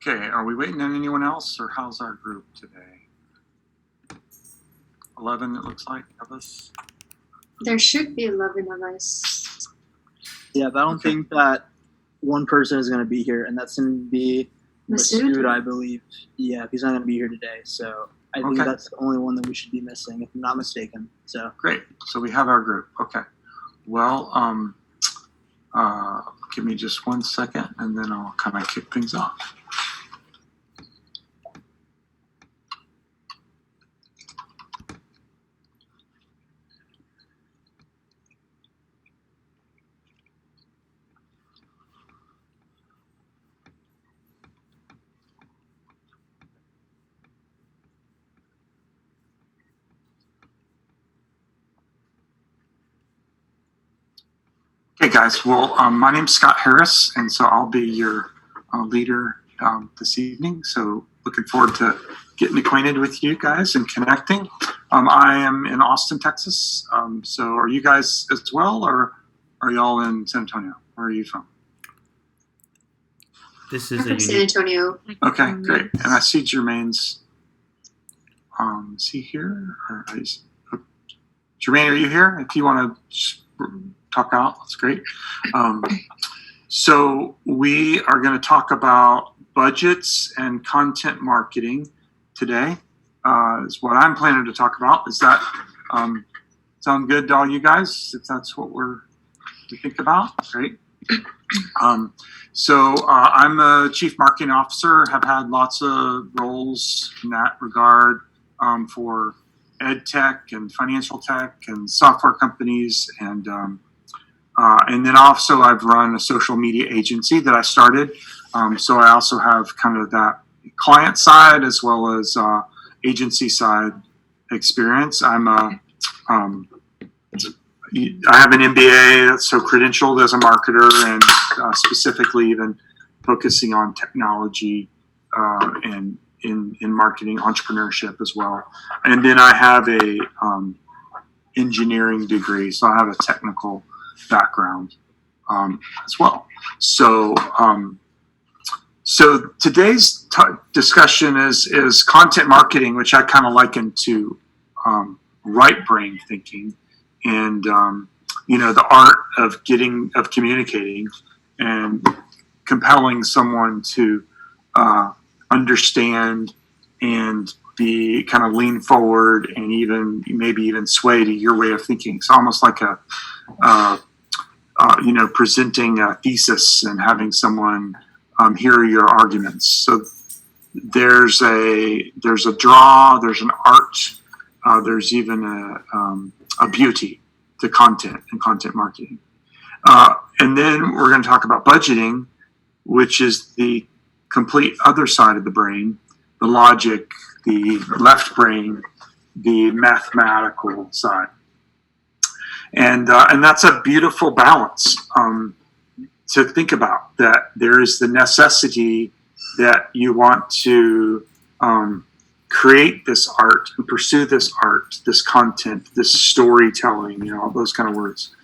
Okay, are we waiting on anyone else, or how's our group today? 11, it looks like, of us. There should be 11 of us. Yeah, but I don't think that one person is going to be here, and that's going to be Masood, I believe. Yeah, he's not going to be here today, so I think that's the only one that we should be missing, if I'm not mistaken. So great. So we have our group. Okay. Well, give me just 1 second, and then I'll kind of kick things off. Hey guys, well, my name's Scott Harris, and so I'll be your leader this evening. So looking forward to getting acquainted with you guys and connecting. I am in Austin, Texas. So are you guys as well, or are y'all in San Antonio? Where are you from? This is from San Antonio. Okay, great. And I see Jermaine's. Is he here? Jermaine, are you here? If you want to talk out, that's great. So we are going to talk about budgets and content marketing today. Is what I'm planning to talk about. Is that sound good to all you guys? If that's what we think about, great. So I'm a chief marketing officer. Have had lots of roles in that regard for ed tech and financial tech and software companies, and then also I've run a social media agency that I started. So I also have kind of that client side as well as agency side experience. I have an MBA that's so credentialed as a marketer, and specifically even focusing on technology and in marketing entrepreneurship as well. And then I have a engineering degree, so I have a technical background as well. So so today's discussion is content marketing, which I kind of liken to right brain thinking, and the art of communicating and compelling someone to understand and be kind of lean forward and maybe even sway to your way of thinking. It's almost like presenting a thesis and having someone hear your arguments. So there's a draw, there's an art, there's even a beauty to content and content marketing. And then we're going to talk about budgeting, which is the complete other side of the brain, the logic, the left brain, the mathematical side. And that's a beautiful balance to think about, that there is the necessity that you want to create this art and pursue this art, this content, this storytelling, all those kind of words.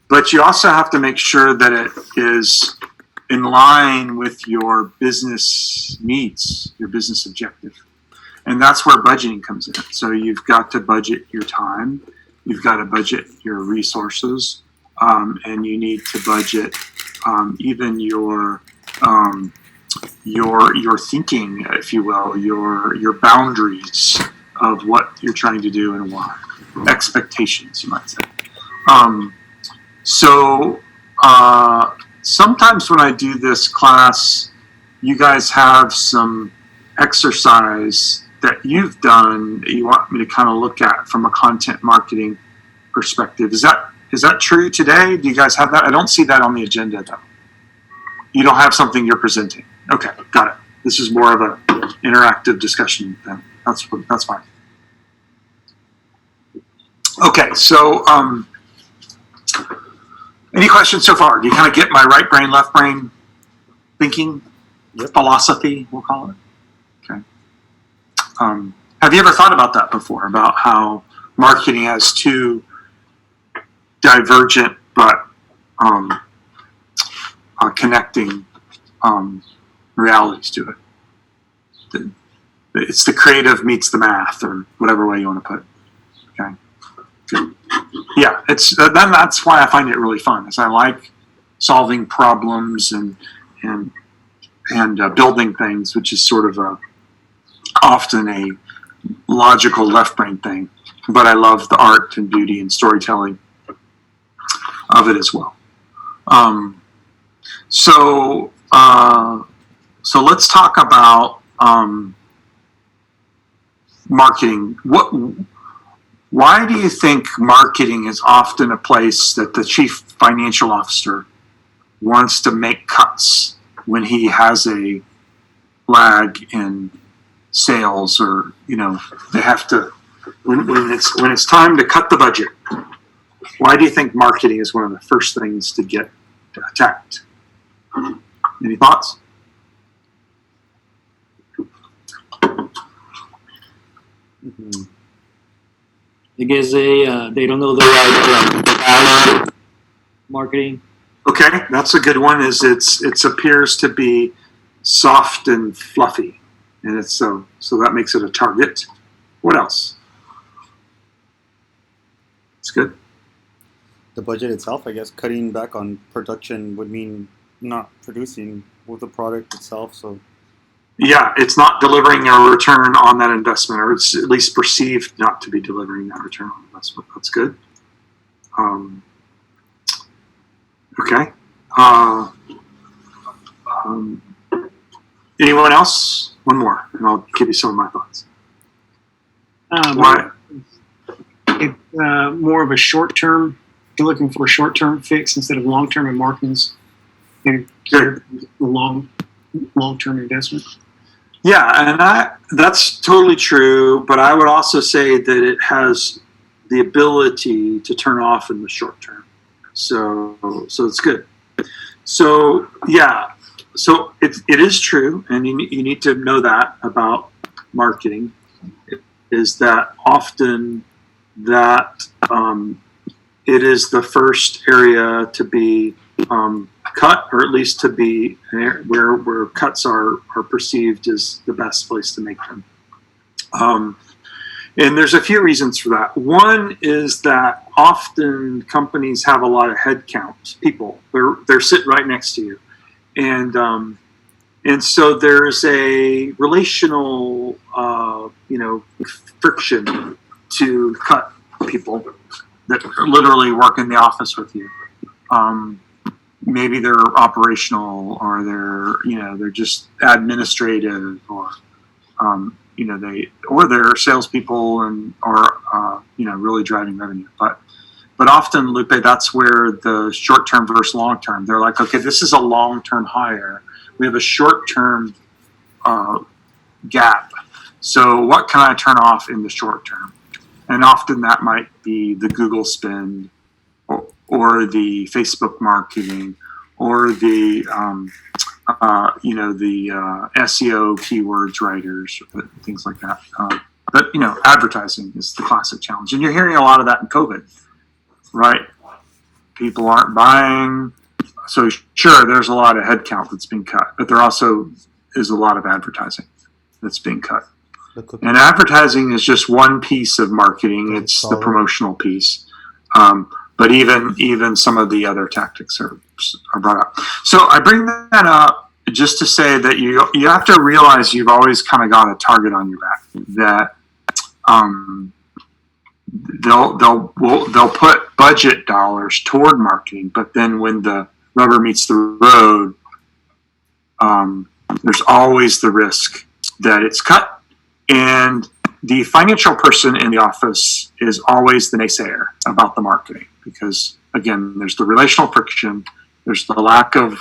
But you also have to make sure that it is in line with your business needs, your business objective. And that's where budgeting comes in. So you've got to budget your time, you've got to budget your resources, and you need to budget even your thinking, if you will, your boundaries of what you're trying to do and why. Expectations, you might say. Sometimes when I do this class, you guys have some exercise that you've done that you want me to kind of look at from a content marketing perspective. Is that true today? Do you guys have that? I don't see that on the agenda, though. You don't have something you're presenting. Okay, got it. This is more of an interactive discussion then. That's fine. Okay, so any questions so far? Do you kind of get my right brain, left brain thinking? Yep. Philosophy, we'll call it. Okay. Have you ever thought about that before, about how marketing has two divergent but connecting realities to it. It's the creative meets the math, or whatever way you want to put it. Okay. Good. Yeah, that's why I find it really fun. Is I like solving problems and building things, which is sort of often a logical left brain thing. But I love the art and beauty and storytelling of it as well. So let's talk about marketing. Why do you think marketing is often a place that the chief financial officer wants to make cuts when he has a lag in sales, or they have to when it's time to cut the budget? Why do you think marketing is one of the first things to get attacked? Any thoughts? Mm-hmm. I guess they don't know the right marketing. Okay, that's a good one. It appears to be soft and fluffy, and it's so that makes it a target. What else? It's good. The budget itself, I guess, cutting back on production would mean not producing with the product itself. So yeah, it's not delivering a return on that investment, or it's at least perceived not to be delivering that return on investment. That's good. Okay. Anyone else? One more, and I'll give you some of my thoughts. Why? It's more of a short-term. You're looking for a short-term fix instead of long-term, and marketing's the long-term investment. Yeah, and that's totally true, but I would also say that it has the ability to turn off in the short term. So it's good. So yeah, so it is true, and you need to know that about marketing, is that often that it is the first area to be cut, or at least to be where cuts are perceived as the best place to make them. And there's a few reasons for that. One is that often companies have a lot of headcount people. They're sitting right next to you, and so there's a relational friction to cut people that literally work in the office with you. Maybe they're operational, or they're just administrative, or they're salespeople or really driving revenue. But often, Lupe, that's where the short term versus long term. They're like, okay, this is a long term hire. We have a short term gap. So what can I turn off in the short term? And often that might be the Google spend, or the Facebook marketing, or the SEO keywords writers, things like that. But advertising is the classic challenge, and you're hearing a lot of that in COVID, right? People aren't buying, so sure, there's a lot of headcount that's being cut, but there also is a lot of advertising that's being cut. And advertising is just one piece of marketing; it's the promotional piece. But even some of the other tactics are brought up. So I bring that up just to say that you have to realize you've always kind of got a target on your back. That they'll put budget dollars toward marketing, but then when the rubber meets the road, there's always the risk that it's cut. And the financial person in the office is always the naysayer about the marketing, because again, there's the relational friction, there's the lack of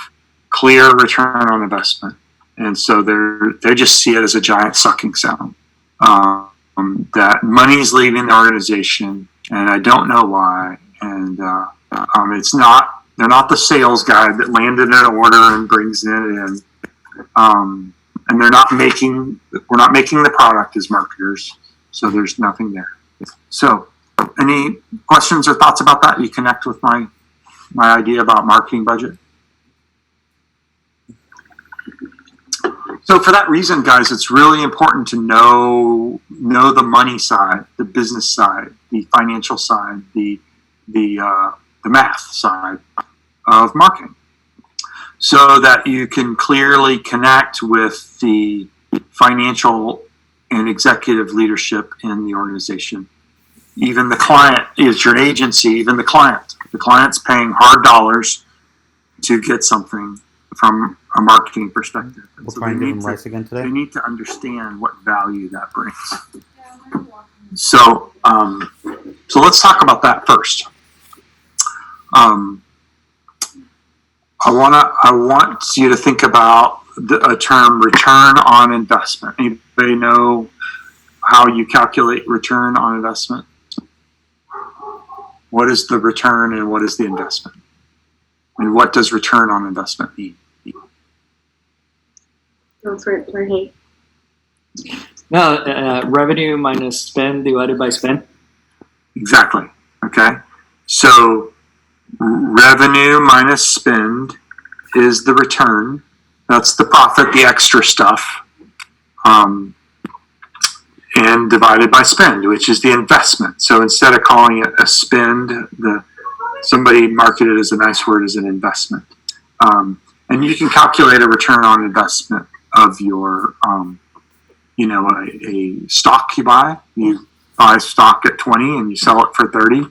clear return on investment, and so they just see it as a giant sucking sound. That money's leaving the organization, and I don't know why. And they're not the sales guy that landed an order and brings it in. And we're not making the product as marketers, so there's nothing there. So, any questions or thoughts about that? You connect with my idea about marketing budget? So for that reason, guys, it's really important to know the money side, the business side, the financial side, the math side of marketing, so that you can clearly connect with the financial and executive leadership in the organization. Even the client is your agency, even the client. The client's paying hard dollars to get something from a marketing perspective. And We'll so try and they give need them rice again they today. need to understand what value that brings. So, so let's talk about that first. I want you to think about a term, return on investment. Anybody know how you calculate return on investment? What is the return and what is the investment? And what does return on investment mean? Go for it, Jorge. No, revenue minus spend divided by spend. Exactly. Okay. So revenue minus spend is the return. That's the profit, the extra stuff. And divided by spend, which is the investment. So instead of calling it a spend, somebody marketed it as a nice word as an investment. And you can calculate a return on investment of your, a stock you buy. You buy stock at 20 and you sell it for 30.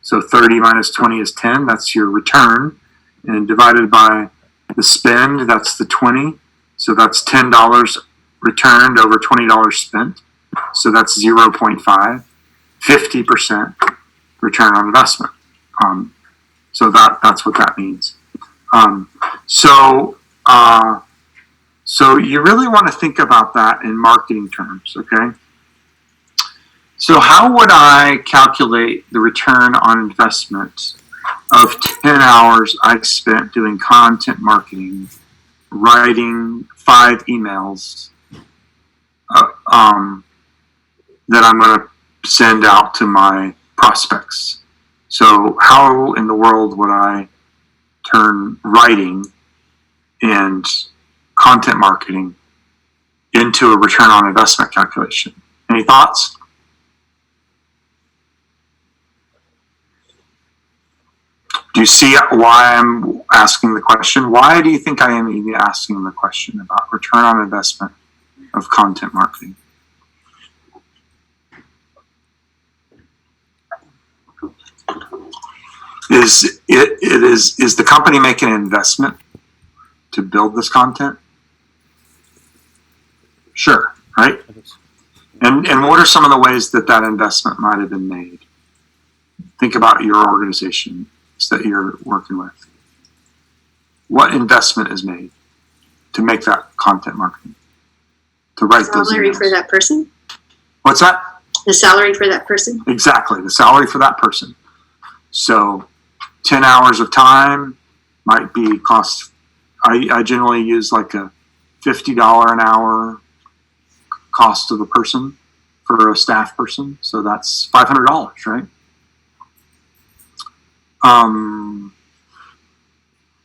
So 30 minus 20 is 10. That's your return. And divided by the spend, that's the 20. So that's $10 returned over $20 spent. So that's 0.5, 50% return on investment. So that's what that means. So you really want to think about that in marketing terms, okay? So how would I calculate the return on investment of 10 hours I spent doing content marketing, writing 5 emails, that I'm going to send out to my prospects? So how in the world would I turn writing and content marketing into a return on investment calculation? Any thoughts? Do you see why I'm asking the question? Why do you think I am even asking the question about return on investment of content marketing? Is the company making an investment to build this content? Sure, right? And what are some of the ways that investment might have been made? Think about your organization that you're working with. What investment is made to make that content marketing? To write those Salary emails? for that person? What's that? The salary for that person? Exactly, the salary for that person. So 10 hours of time might be cost. I generally use like a $50 an hour cost of a person for a staff person. So that's $500, right?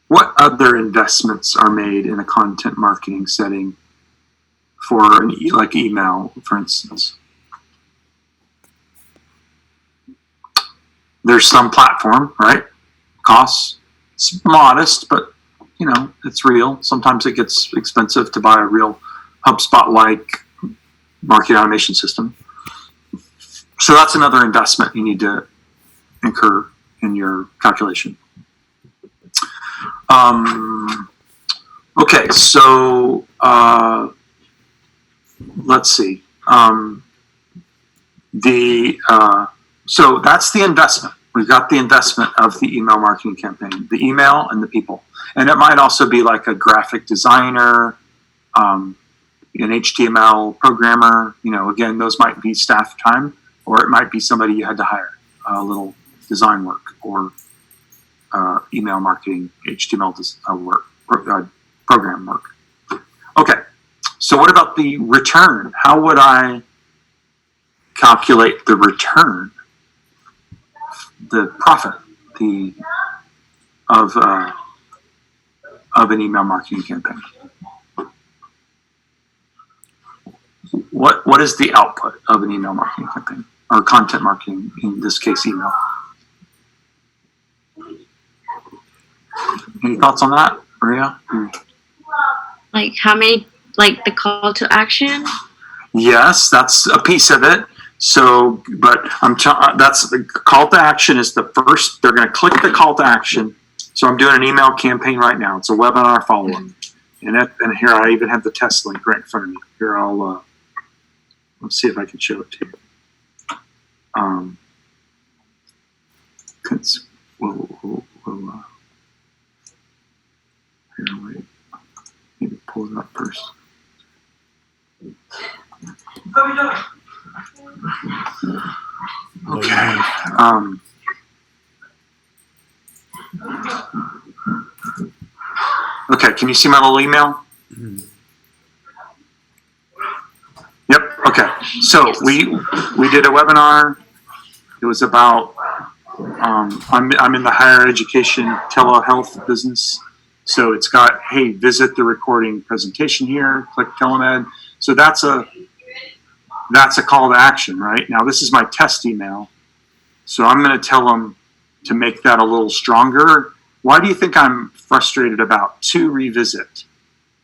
What other investments are made in a content marketing setting for like email, for instance? There's some platform, right? Costs. It's modest, but it's real. Sometimes it gets expensive to buy a real HubSpot-like marketing automation system. So that's another investment you need to incur in your calculation. Okay, so let's see. So that's the investment. We've got the investment of the email marketing campaign, the email and the people. And it might also be like a graphic designer, an HTML programmer. Again, those might be staff time, or it might be somebody you had to hire, a little design work or email marketing, HTML work, program work. Okay, so what about the return? How would I calculate the return, the profit, of an email marketing campaign? what is the output of an email marketing campaign or content marketing, in this case, email? Any thoughts on that, Maria? Like how many, like the call to action? Yes, that's a piece of it. So, but that's the call to action is the first. They're going to click the call to action. So I'm doing an email campaign right now. It's a webinar follow-up, and here I even have the test link right in front of me. Here I'll let's see if I can show it to you. Here, wait. Need to pull it up first. Okay. Okay, can you see my little email? Yep, okay. So we did a webinar. It was about, I'm in the higher education telehealth business. So it's got, hey, visit the recording presentation here, click telemed. So that's a call to action, right? Now this is my test email. So I'm going to tell them to make that a little stronger. Why do you think I'm frustrated about to revisit?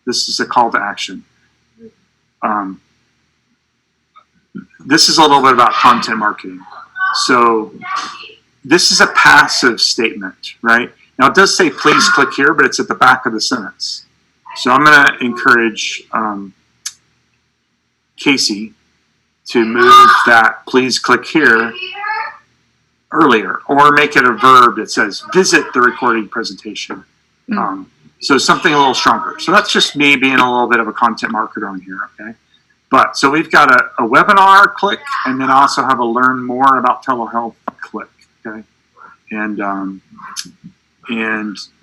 This is a call to action. This is a little bit about content marketing. So this is a passive statement, right? Now it does say please click here, but it's at the back of the sentence. So I'm going to encourage Casey to move that please click here earlier, or make it a verb that says visit the recording presentation. So something a little stronger. So that's just me being a little bit of a content marketer on here, okay? But so we've got a webinar click, and then also have a learn more about telehealth click, okay? And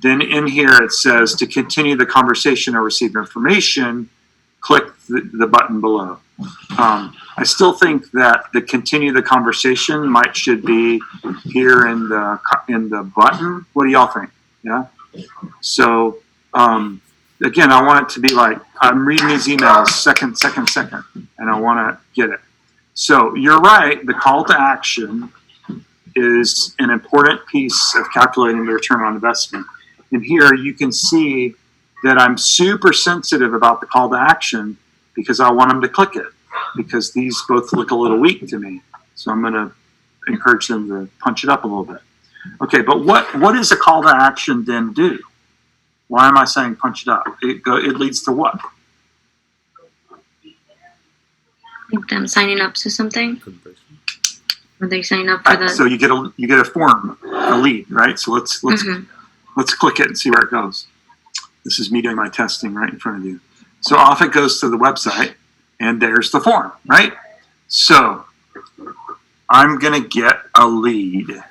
then in here it says to continue the conversation or receive information, click the button below. I still think that the continue the conversation should be here in the button. What do y'all think? Yeah. So again, I want it to be like I'm reading these emails second, and I want to get it. So you're right. The call to action is an important piece of calculating the return on investment. And here you can see that I'm super sensitive about the call to action because I want them to click it, because these both look a little weak to me. So I'm going to encourage them to punch it up a little bit. Okay, but what does a call to action then do? Why am I saying punch it up? It leads to what? Like them signing up to something? Or they sign up for the... So you get a form, a lead, right? So let's click it and see where it goes. This is me doing my testing right in front of you. So off it goes to the website, and there's the form, right? So I'm going to get a lead.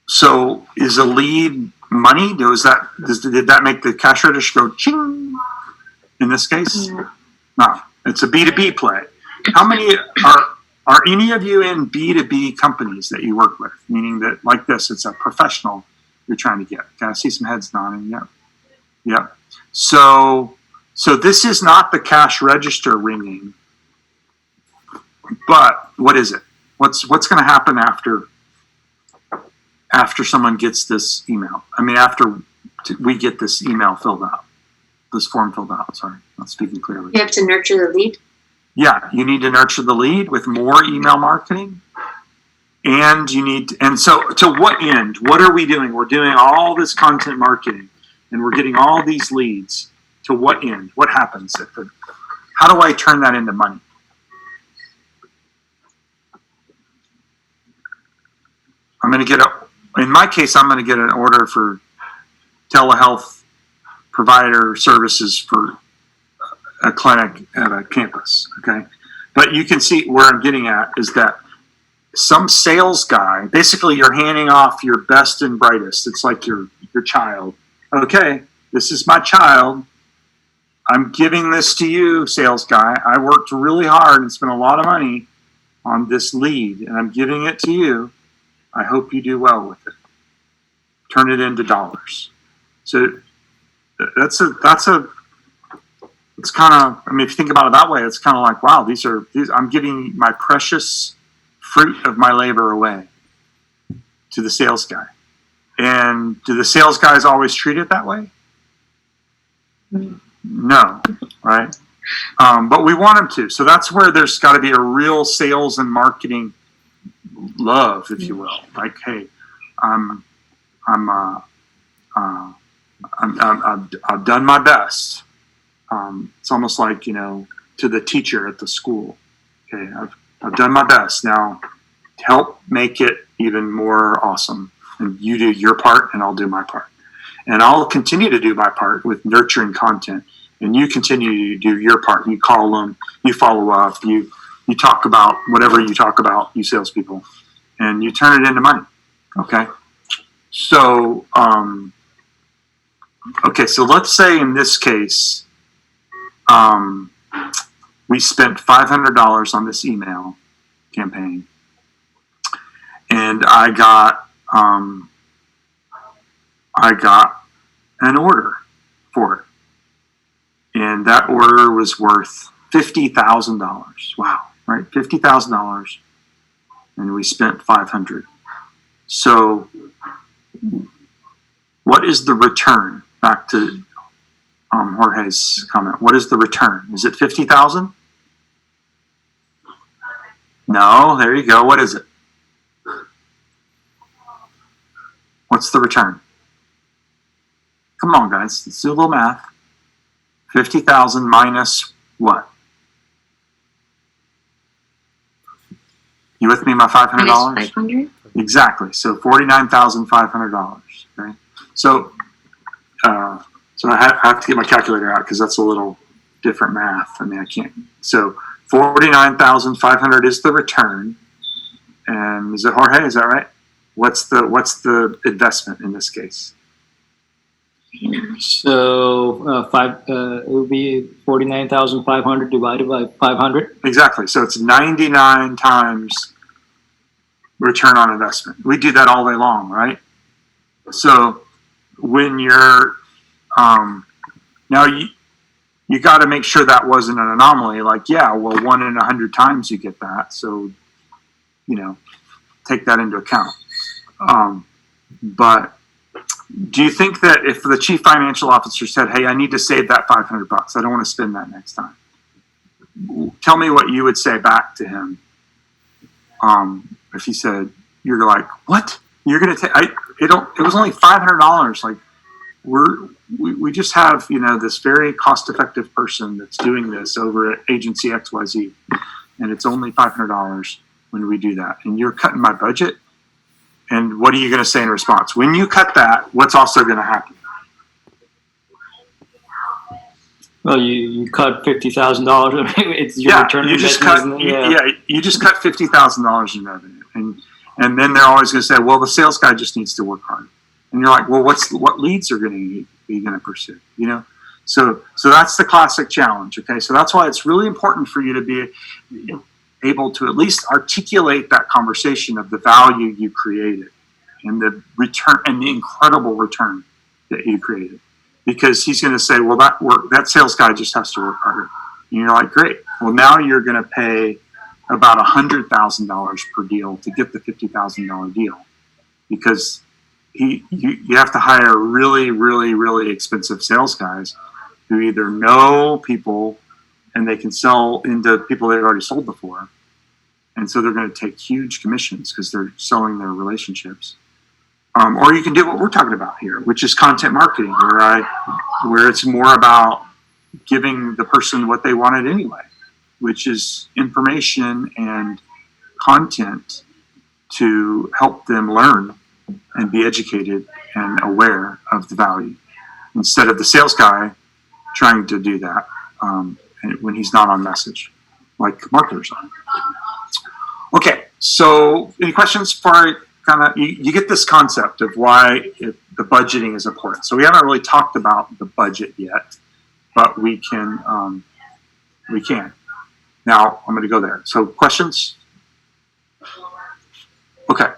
So is a lead money? Did that make the cash register go ching in this case? Yeah. No, it's a B2B play. How many are any of you in B2B companies that you work with? Meaning that like this, it's a professional you're trying to get. Can I see some heads nodding? Yep. Yep. So this is not the cash register ringing, but what is it? What's going to happen after someone gets this email? I mean, after we get this email filled out, this form filled out. Sorry, not speaking clearly. You have to nurture the lead. Yeah, you need to nurture the lead with more email marketing. And so to what end? What are we doing? We're doing all this content marketing, and we're getting all these leads. To what end? What happens? How do I turn that into money? In my case, I'm going to get an order for telehealth provider services for a clinic at a campus, okay? But you can see where I'm getting at is that some sales guy, basically you're handing off your best and brightest. It's like your child. Okay, this is my child. I'm giving this to you, sales guy. I worked really hard and spent a lot of money on this lead, and I'm giving it to you. I hope you do well with it. Turn it into dollars. So that's a it's kind of, I mean, if you think about it that way, it's kind of like, wow, these I'm giving my precious fruit of my labor away to the sales guy. And do the sales guys always treat it that way? No, right? But we want them to. So that's where there's got to be a real sales and marketing love, if you will. Like, hey, I've done my best. It's almost like, to the teacher at the school. Okay, I've done my best. Now, help make it even more awesome. And you do your part, and I'll do my part. And I'll continue to do my part with nurturing content. And you continue to do your part. You call them, you follow up, you talk about whatever you talk about, you salespeople, and you turn it into money. Okay? So, so let's say in this case, we spent $500 on this email campaign, and I got an order for it, and that order was worth $50,000. Wow, right? $50,000, and we spent $500. So, what is the return? Back to Jorge's comment. What is the return? Is it 50,000? No. There you go. What is it? What's the return? Come on, guys. Let's do a little math. 50,000 minus what? You with me? My $500. Minus 500. Exactly. So $49,500. Okay. So I have to get my calculator out because that's a little different math. I mean, I can't. So 49,500 is the return. And is it Jorge? Is that right? What's the investment in this case? So it would be 49,500 divided by 500. Exactly. So it's 99 times return on investment. We do that all day long, right? So when you're now you got to make sure that wasn't an anomaly. Like, yeah, well, 1 in 100 times you get that. So, take that into account. But do you think that if the chief financial officer said, "Hey, I need to save that $500. I don't want to spend that next time," tell me what you would say back to him. If he said, "You're like, what? You're going to take? It was only $500. Like, we just have this very cost-effective person that's doing this over at agency XYZ, and it's only $500 when we do that, and you're cutting my budget." And what are you going to say in response? When you cut that, what's also going to happen? Well, you cut $50,000. It's your return you just investment, cut. You just cut $50,000 in revenue, and then they're always going to say, "Well, the sales guy just needs to work hard." And you're like, "Well, what leads are going to pursue?" So that's the classic challenge. Okay, so that's why it's really important for you to be able to at least articulate that conversation of the value you created and the return and the incredible return that you created, because he's going to say, "Well, that sales guy just has to work harder." And you're like, "Great. Well, now you're going to pay about $100,000 per deal to get the $50,000 deal, because you have to hire really, really, really expensive sales guys who either know people and they can sell into people they've already sold before. And so they're going to take huge commissions because they're selling their relationships. Or you can do what we're talking about here, which is content marketing, where it's more about giving the person what they wanted anyway, which is information and content to help them learn and be educated and aware of the value, instead of the sales guy trying to do that when he's not on message, like marketers are. Okay, so any questions for you get this concept of why the budgeting is important. So we haven't really talked about the budget yet, but we can. Now I'm going to go there. So questions? Okay,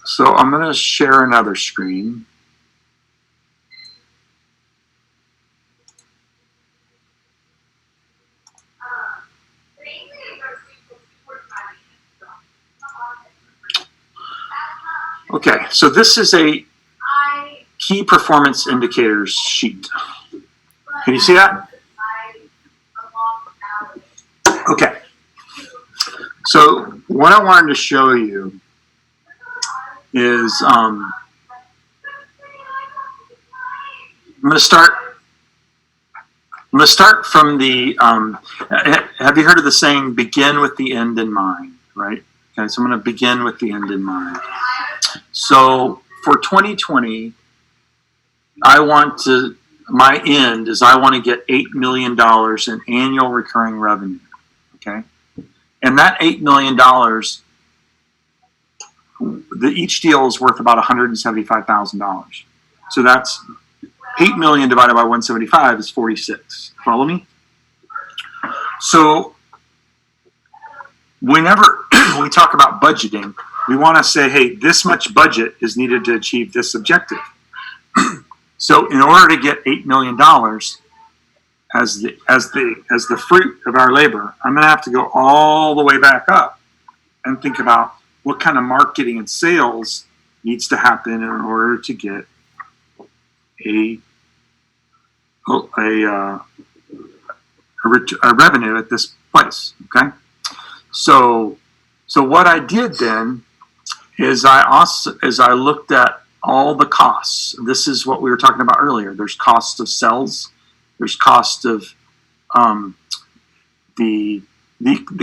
so I'm going to share another screen. Okay, so this is a key performance indicators sheet. Can you see that? Okay. So what I wanted to show you is I'm going to start from the. Have you heard of the saying "begin with the end in mind"? Right. Okay. So I'm going to begin with the end in mind. So for 2020, my end is I want to get $8 million in annual recurring revenue. Okay. And that $8 million, each deal is worth about $175,000. So that's 8 million divided by 175 is 46. Follow me? So whenever we talk about budgeting, we want to say, hey, this much budget is needed to achieve this objective. So in order to get $8 million as the fruit of our labor, I'm going to have to go all the way back up and think about what kind of marketing and sales needs to happen in order to get a revenue at this place. Okay, so what I did then is I looked at all the costs. This is what we were talking about earlier. There's cost of sales. There's cost of the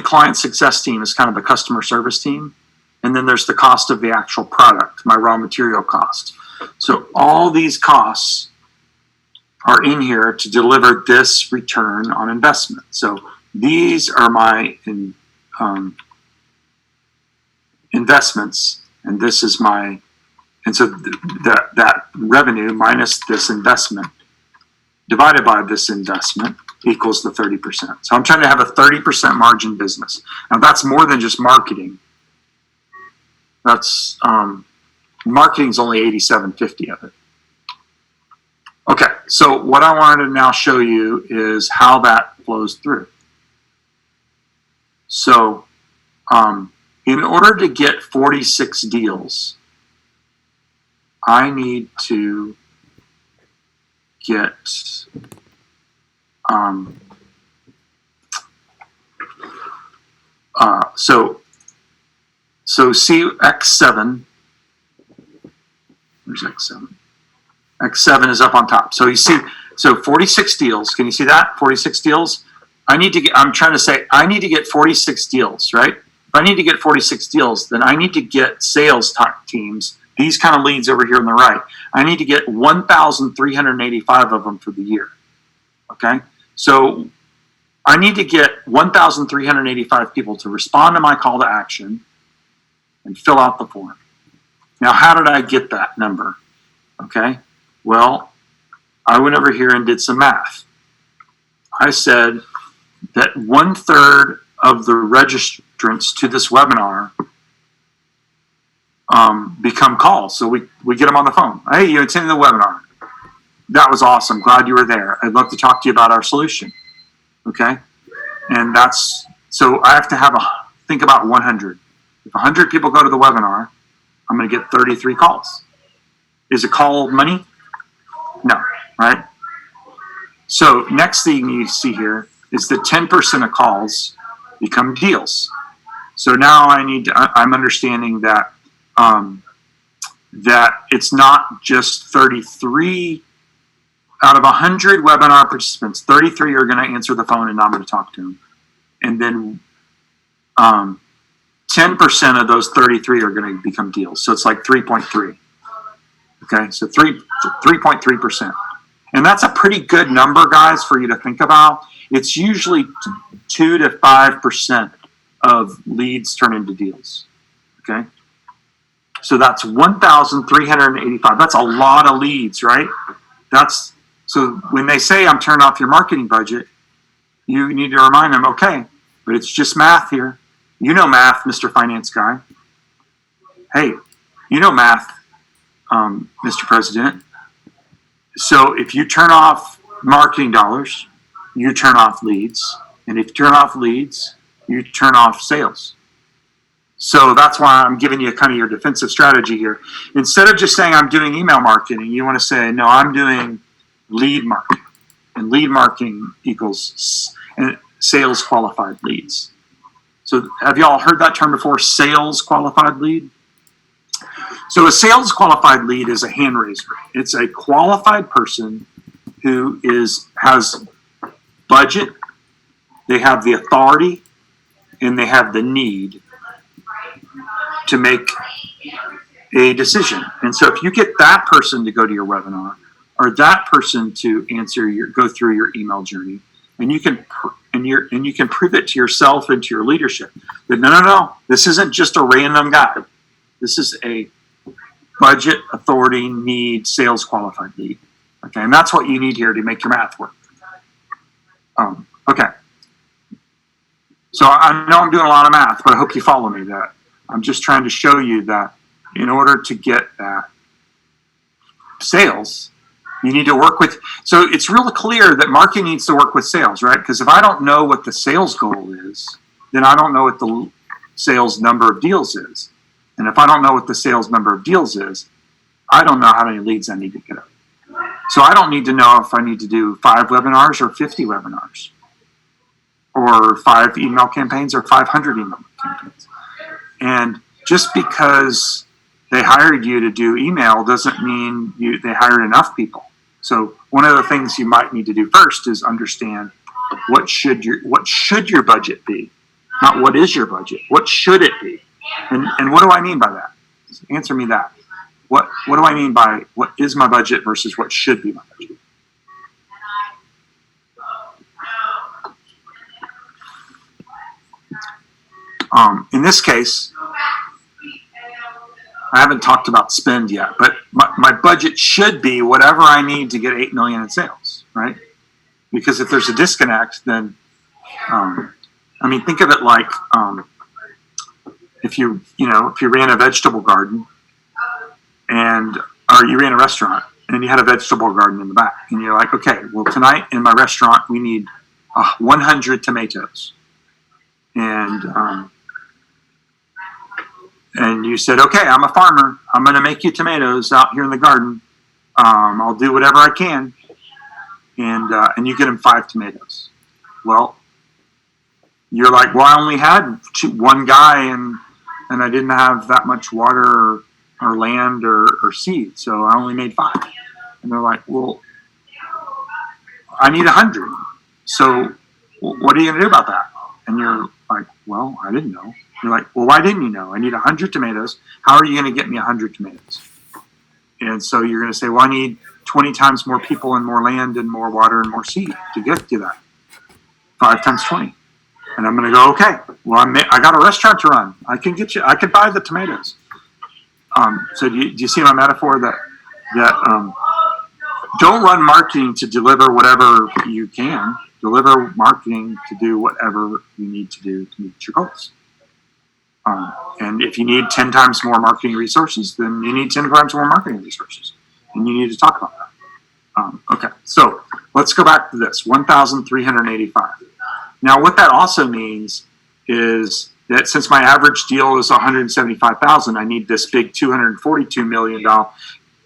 client success team is kind of the customer service team. And then there's the cost of the actual product, my raw material cost. So all these costs are in here to deliver this return on investment. So these are my investments, and this is my, and so that revenue minus this investment divided by this investment equals the 30%. So I'm trying to have a 30% margin business. Now that's more than just marketing. That's marketing is only 87.50 of it. Okay, so what I wanted to now show you is how that flows through. So in order to get 46 deals, I need to get so see X7. Where's X7? X7 is up on top. So you see, so 46 deals. Can you see that? 46 deals. I'm trying to say, I need to get 46 deals, right? If I need to get 46 deals, then I need to get sales teams, these kind of leads over here on the right. I need to get 1,385 of them for the year. Okay? So I need to get 1,385 people to respond to my call to action and fill out the form. Now, how did I get that number? Okay? Well, I went over here and did some math. I said that 1/3 of the registrants to this webinar become calls. So we get them on the phone. Hey, you attended the webinar. That was awesome. Glad you were there. I'd love to talk to you about our solution. Okay? And that's, so I have to think about 100. If 100 people go to the webinar, I'm going to get 33 calls. Is a call money? No, right? So next thing you see here is the 10% of calls become deals. So now I'm understanding that that it's not just 33 out of 100 webinar participants, 33 are going to answer the phone and I'm going to talk to them. And then 10% of those 33 are going to become deals. So it's like 3.3. Okay, so 3.3%. And that's a pretty good number, guys, for you to think about. It's usually 2 to 5% of leads turn into deals. Okay? So that's 1,385. That's a lot of leads, right? So when they say I'm turning off your marketing budget, you need to remind them, okay, but it's just math here. You know math, Mr. Finance Guy. Hey, you know math, Mr. President. So if you turn off marketing dollars, you turn off leads. And if you turn off leads, you turn off sales. So that's why I'm giving you kind of your defensive strategy here. Instead of just saying I'm doing email marketing, you want to say, no, I'm doing lead marketing. And lead marketing equals sales qualified leads. So have you all heard that term before, sales qualified lead? So a sales qualified lead is a hand raiser. It's a qualified person who has budget, they have the authority, and they have the need to make a decision. And so if you get that person to go to your webinar, or that person to go through your email journey, and you can prove it to yourself and to your leadership that no, this isn't just a random guy. This is a budget, authority, need, sales qualified lead. Okay, and that's what you need here to make your math work. Okay. So I know I'm doing a lot of math, but I hope you follow me. That I'm just trying to show you that in order to get that sales, you need to work with. So it's real clear that marketing needs to work with sales, right? Because if I don't know what the sales goal is, then I don't know what the sales number of deals is. And if I don't know what the sales number of deals is, I don't know how many leads I need to get up. So I don't need to know if I need to do 5 webinars or 50 webinars, or 5 email campaigns or 500 email campaigns. And just because they hired you to do email doesn't mean they hired enough people. So one of the things you might need to do first is understand what should your budget be, not what is your budget. What should it be? And what do I mean by that? Answer me that. What do I mean by what is my budget versus what should be my budget? In this case, I haven't talked about spend yet, but my budget should be whatever I need to get 8 million in sales, right? Because if there's a disconnect, then think of it like if you ran a vegetable garden or you ran a restaurant and you had a vegetable garden in the back, and you're like, okay, well, tonight in my restaurant we need 100 tomatoes, and you said, okay, I'm a farmer. I'm going to make you tomatoes out here in the garden. I'll do whatever I can. And you get them 5 tomatoes. Well, you're like, well, I only had one guy and I didn't have that much water or land or seed. So I only made 5. And they're like, well, I need 100. So what are you going to do about that? And you're like, well, I didn't know. You're like, well, why didn't you know? I need 100 tomatoes. How are you going to get me 100 tomatoes? And so you're going to say, well, I need 20 times more people and more land and more water and more seed to get to that. 5 times 20. And I'm going to go, okay, well, I got a restaurant to run. I can buy the tomatoes. So do you see my metaphor that don't run marketing to deliver whatever you can. Deliver marketing to do whatever you need to do to meet your goals. And if you need 10 times more marketing resources, then you need 10 times more marketing resources. And you need to talk about that. Okay, so let's go back to this, 1,385. Now, what that also means is that since my average deal is 175,000, I need this big $242 million.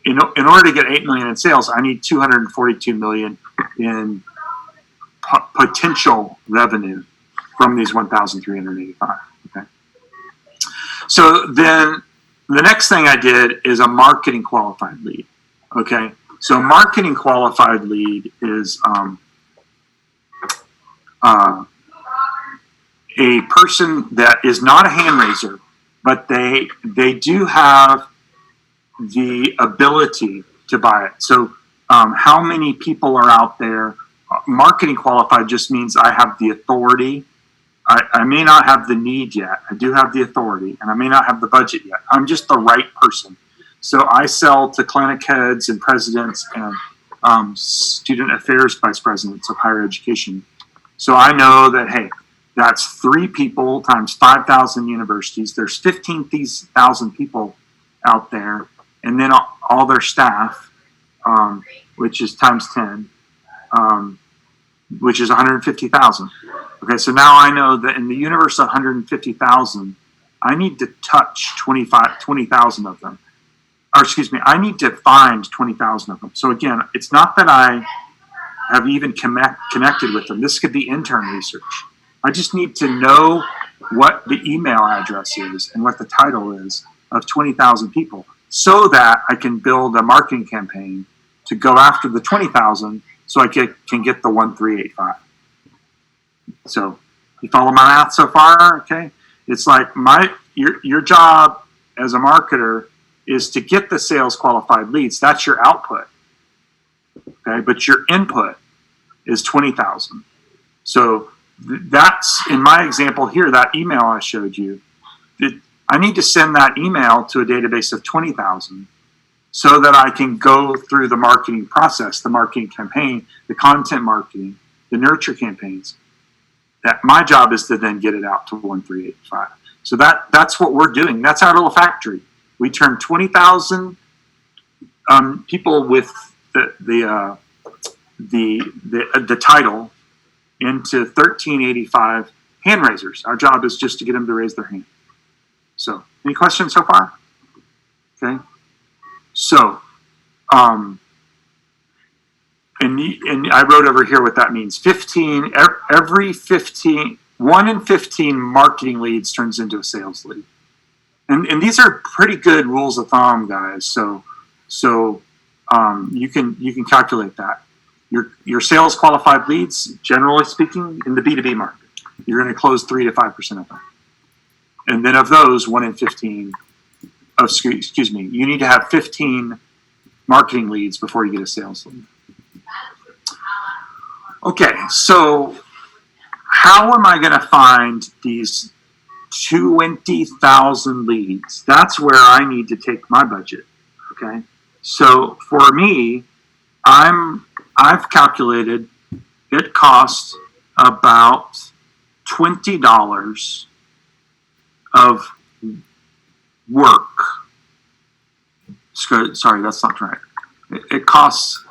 In order to get 8 million in sales, I need 242 million in potential revenue from these 1,385. Okay. So then the next thing I did is a marketing qualified lead. Okay. So marketing qualified lead is a person that is not a hand raiser, but they do have the ability to buy it. So how many people are out there? Marketing qualified just means I have the authority. I may not have the need yet. I do have the authority, and I may not have the budget yet. I'm just the right person. So I sell to clinic heads and presidents and student affairs vice presidents of higher education. So I know that, hey, that's 3 people times 5,000 universities. There's 15,000 people out there, and then all their staff, which is times 10, which is 150,000. Okay, so now I know that in the universe of 150,000, I need to touch 20,000 of them. Or excuse me, I need to find 20,000 of them. So again, it's not that I have even connected with them. This could be intern research. I just need to know what the email address is and what the title is of 20,000 people so that I can build a marketing campaign to go after the 20,000 so I can get the 1385. So you follow my math so far? Okay. It's like your job as a marketer is to get the sales qualified leads. That's your output. Okay. But your input is 20,000. So that's, in my example here, that email I showed you, I need to send that email to a database of 20,000 so that I can go through the marketing process, the marketing campaign, the content marketing, the nurture campaigns. That my job is to then get it out to 1385. So that's what we're doing. That's our little factory. We turn 20,000 people with the title into 1385 hand raisers. Our job is just to get them to raise their hand. So, any questions so far? Okay. So, and I wrote over here what that means. 15, every 15, 1 in 15 marketing leads turns into a sales lead. And these are pretty good rules of thumb, guys. So you can calculate that. Your sales qualified leads, generally speaking, in the B2B market, you're going to close 3 to 5% of them. And then of those, 1 in 15, you need to have 15 marketing leads before you get a sales lead. Okay, so how am I going to find these 20,000 leads? That's where I need to take my budget. Okay, so for me, I've calculated it costs about $20 of work. Sorry, that's not right. It costs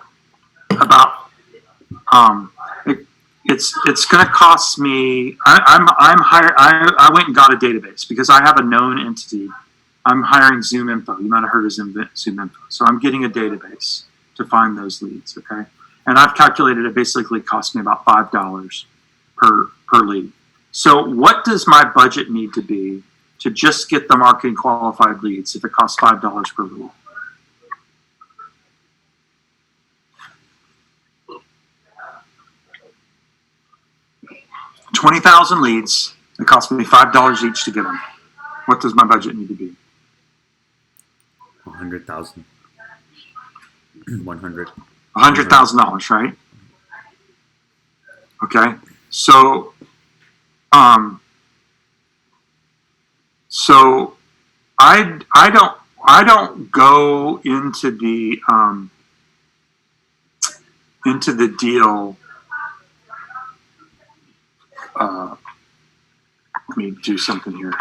about it's going to cost me. I went and got a database because I have a known entity. I'm hiring Zoom Info. You might have heard of Zoom Info. So I'm getting a database to find those leads. Okay, and I've calculated it basically cost me about $5 per lead. So what does my budget need to be to just get the marketing qualified leads if it costs $5 per lead? $20,000 leads. It costs me $5 each to get them. What does my budget need to be? 100,000. 100. $100,000, right? Okay. So I don't go into the deal. Let me do something here.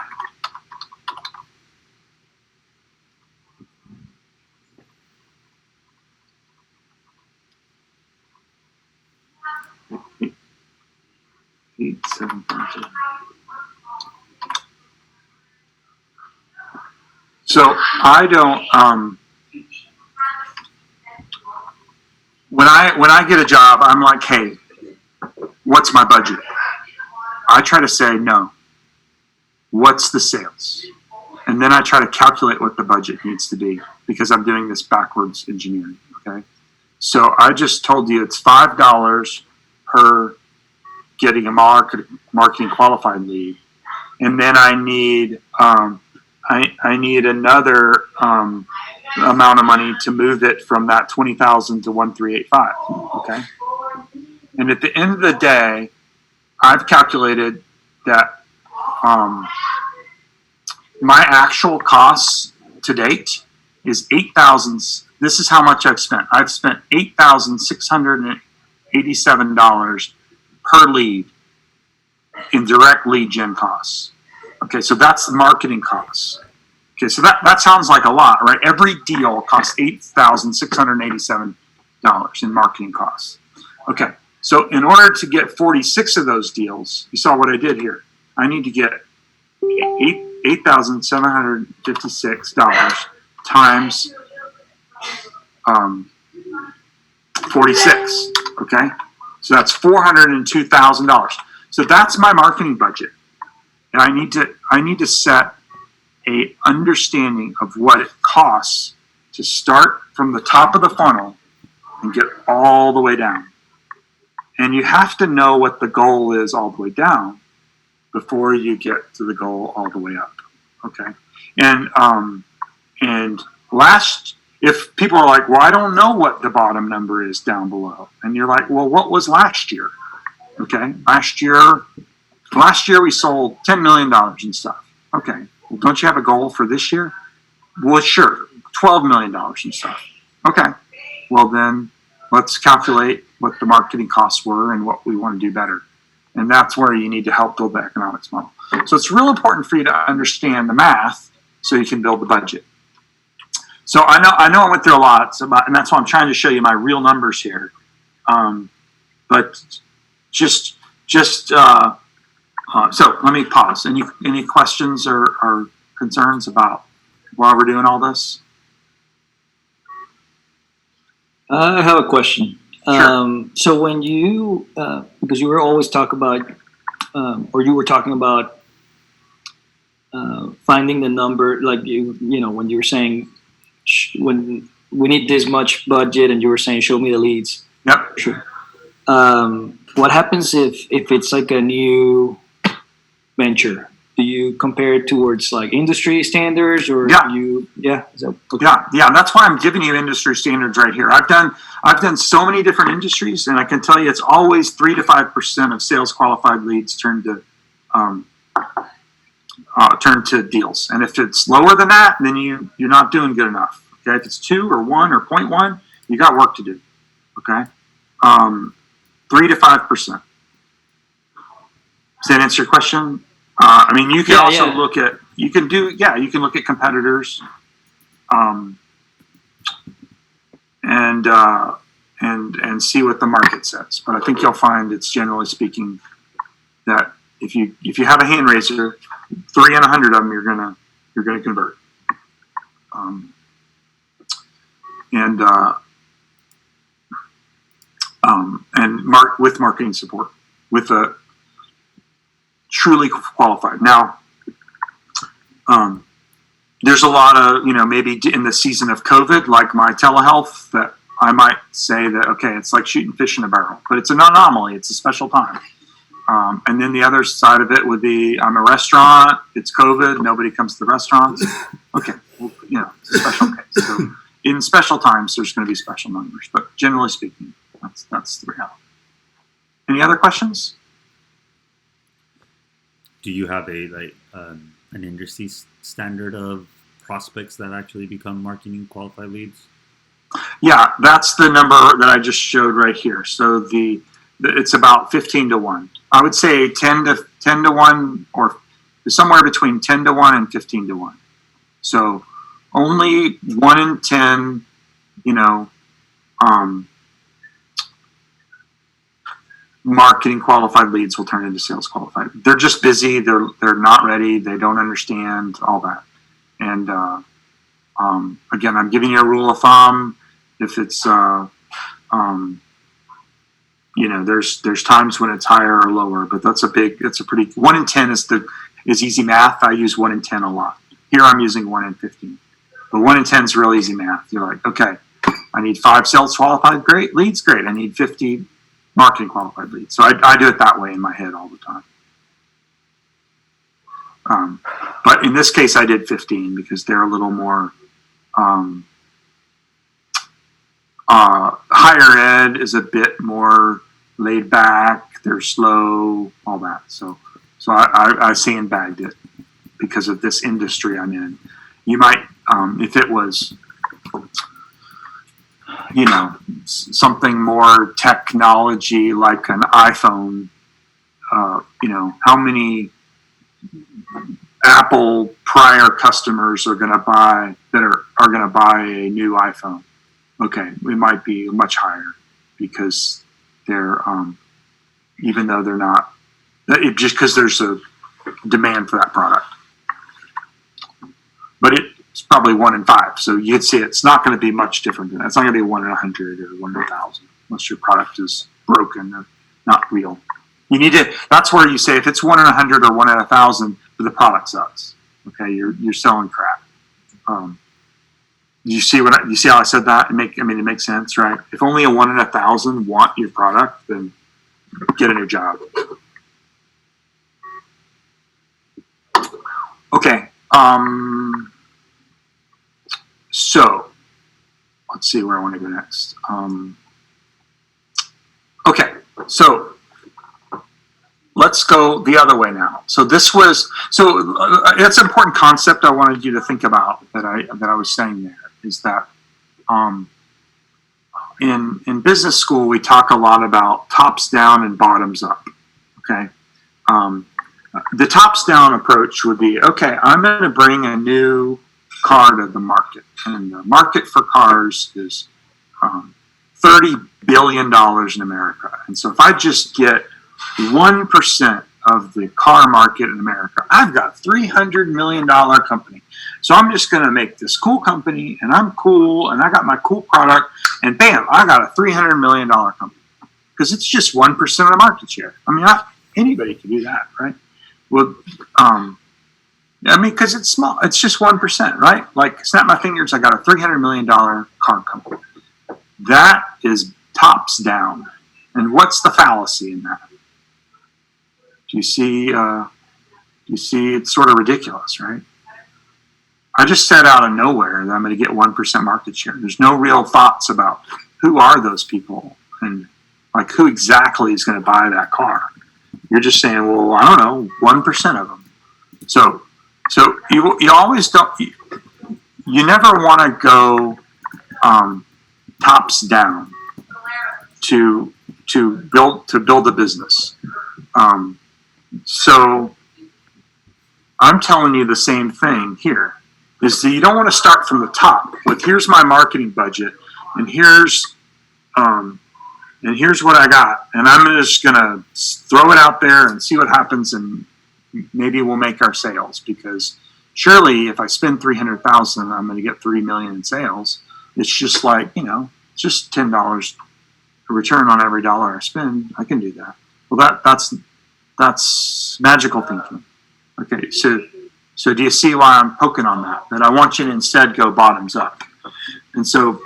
Eight, 7, 5, 2. So I don't. When I get a job, I'm like, hey, what's my budget? I try to say no. What's the sales? And then I try to calculate what the budget needs to be because I'm doing this backwards engineering. Okay. So I just told you it's $5 per getting a marketing qualified lead, and then I need I need another amount of money to move it from that 20,000 to 1385. Okay, and at the end of the day, I've calculated that my actual costs to date is $8,000. This is how much I've spent. I've spent $8,687 per lead in direct lead gen costs. Okay, so that's the marketing costs. Okay, so that sounds like a lot, right? Every deal costs $8,687 in marketing costs. Okay, so in order to get 46 of those deals, you saw what I did here. I need to get $8,756 times 46. Okay, so that's $402,000. So that's my marketing budget, and I need to set a understanding of what it costs to start from the top of the funnel and get all the way down. And you have to know what the goal is all the way down before you get to the goal all the way up. Okay. And if people are like, well, I don't know what the bottom number is down below. And you're like, well, what was last year? Okay. Last year we sold $10 million in stuff. Okay. Well, don't you have a goal for this year? Well, sure. $12 million in stuff. Okay. Well, then let's calculate what the marketing costs were and what we want to do better. And that's where you need to help build the economics model. So it's real important for you to understand the math so you can build the budget. So I know I went through a lot, and that's why I'm trying to show you my real numbers here. But so let me pause. Any questions or concerns about why we're doing all this? I have a question. Sure. So when you, because you were always talking about, or you were talking about finding the number, like when you were saying when we need this much budget, and you were saying show me the leads. Yep. Sure. What happens if it's like a new venture? Do you compare it towards like industry standards, or Yeah. Is that okay? Yeah. That's why I'm giving you industry standards right here. I've done so many different industries, and I can tell you it's always 3 to 5% of sales qualified leads turn to deals. And if it's lower than that, then you're not doing good enough. Okay, if it's 2 or 1 or 0.1, you got work to do. Okay, 3 to 5%. Does that answer your question? I mean, you can look at you can look at competitors, and see what the market says. But I think you'll find it's generally speaking that if you have a hand raiser, 3 in 100 of them you're gonna convert. With marketing support, with a truly qualified. Now, there's a lot of, maybe in the season of COVID, like my telehealth, that I might say that, okay, it's like shooting fish in a barrel, but it's an anomaly. It's a special time. And then the other side of it would be, I'm a restaurant, it's COVID, nobody comes to the restaurants. Okay, well, it's a special case. So in special times, there's going to be special numbers, but generally speaking, that's the reality. Any other questions? Do you have an industry standard of prospects that actually become marketing qualified leads? Yeah, that's the number that I just showed right here. So it's about 15 to 1. I would say 10 to 1, or somewhere between 10 to 1 and 15 to 1. So only 1 in 10, marketing qualified leads will turn into sales qualified. They're just busy. They're not ready. They don't understand all that. And again, I'm giving you a rule of thumb. If it's there's times when it's higher or lower, but it's a pretty 1 in 10 is easy math. I use 1 in 10 a lot. Here I'm using 1 in 15, but 1 in 10 is real easy math. You're like, okay, I need 5 sales qualified leads. Great. I need 50 marketing qualified leads. So I do it that way in my head all the time. But in this case, I did 15 because they're a little more. Higher ed is a bit more laid back. They're slow, all that. So I sandbagged it because of this industry I'm in. You might, if it was, something more technology like an iPhone, how many Apple prior customers are going to buy a new iPhone? Okay, it might be much higher because they're, even though they're not, just because there's a demand for that product. but it's probably 1 in 5. So you'd see it's not going to be much different than that. It's not going to be 1 in 100 or 1 in 1,000 unless your product is broken or not real. You need to. That's where you say if it's 1 in 100 or 1 in 1,000, the product sucks. Okay, you're selling crap. You see you see how I said that? It makes sense, right? If only a 1 in 1,000 want your product, then get a new job. Okay. So let's see where I want to go next. Okay, so let's go the other way now. So it's an important concept I wanted you to think about that I was saying there is that in business school we talk a lot about tops down and bottoms up. Okay, the tops down approach would be, okay, I'm going to bring a new car to the market, and the market for cars is $30 billion in America. And so if I just get 1% of the car market in America, I've got a $300 million company. So I'm just going to make this cool company, and I'm cool, and I got my cool product, and bam, I got a $300 million company. Because it's just 1% of the market share. I mean, anybody can do that, right? Well, because it's small. It's just 1%, right? Like, snap my fingers, I got a $300 million car company. That is tops down. And what's the fallacy in that? Do you see it's sort of ridiculous, right? I just said out of nowhere that I'm going to get 1% market share. There's no real thoughts about who are those people and like who exactly is going to buy that car. You're just saying, well, I don't know, 1% of them. So you always don't. You never want to go tops down to build a business. So I'm telling you the same thing here. Is that you don't want to start from the top with here's my marketing budget and here's what I got, and I'm just gonna throw it out there and see what happens, and maybe we'll make our sales, because surely if I spend $300,000, I'm going to get $3 million in sales. It's just like, it's just $10 return on every dollar I spend. I can do that. Well, that's magical thinking. Okay, so do you see why I'm poking on that? That I want you to instead go bottoms up. And so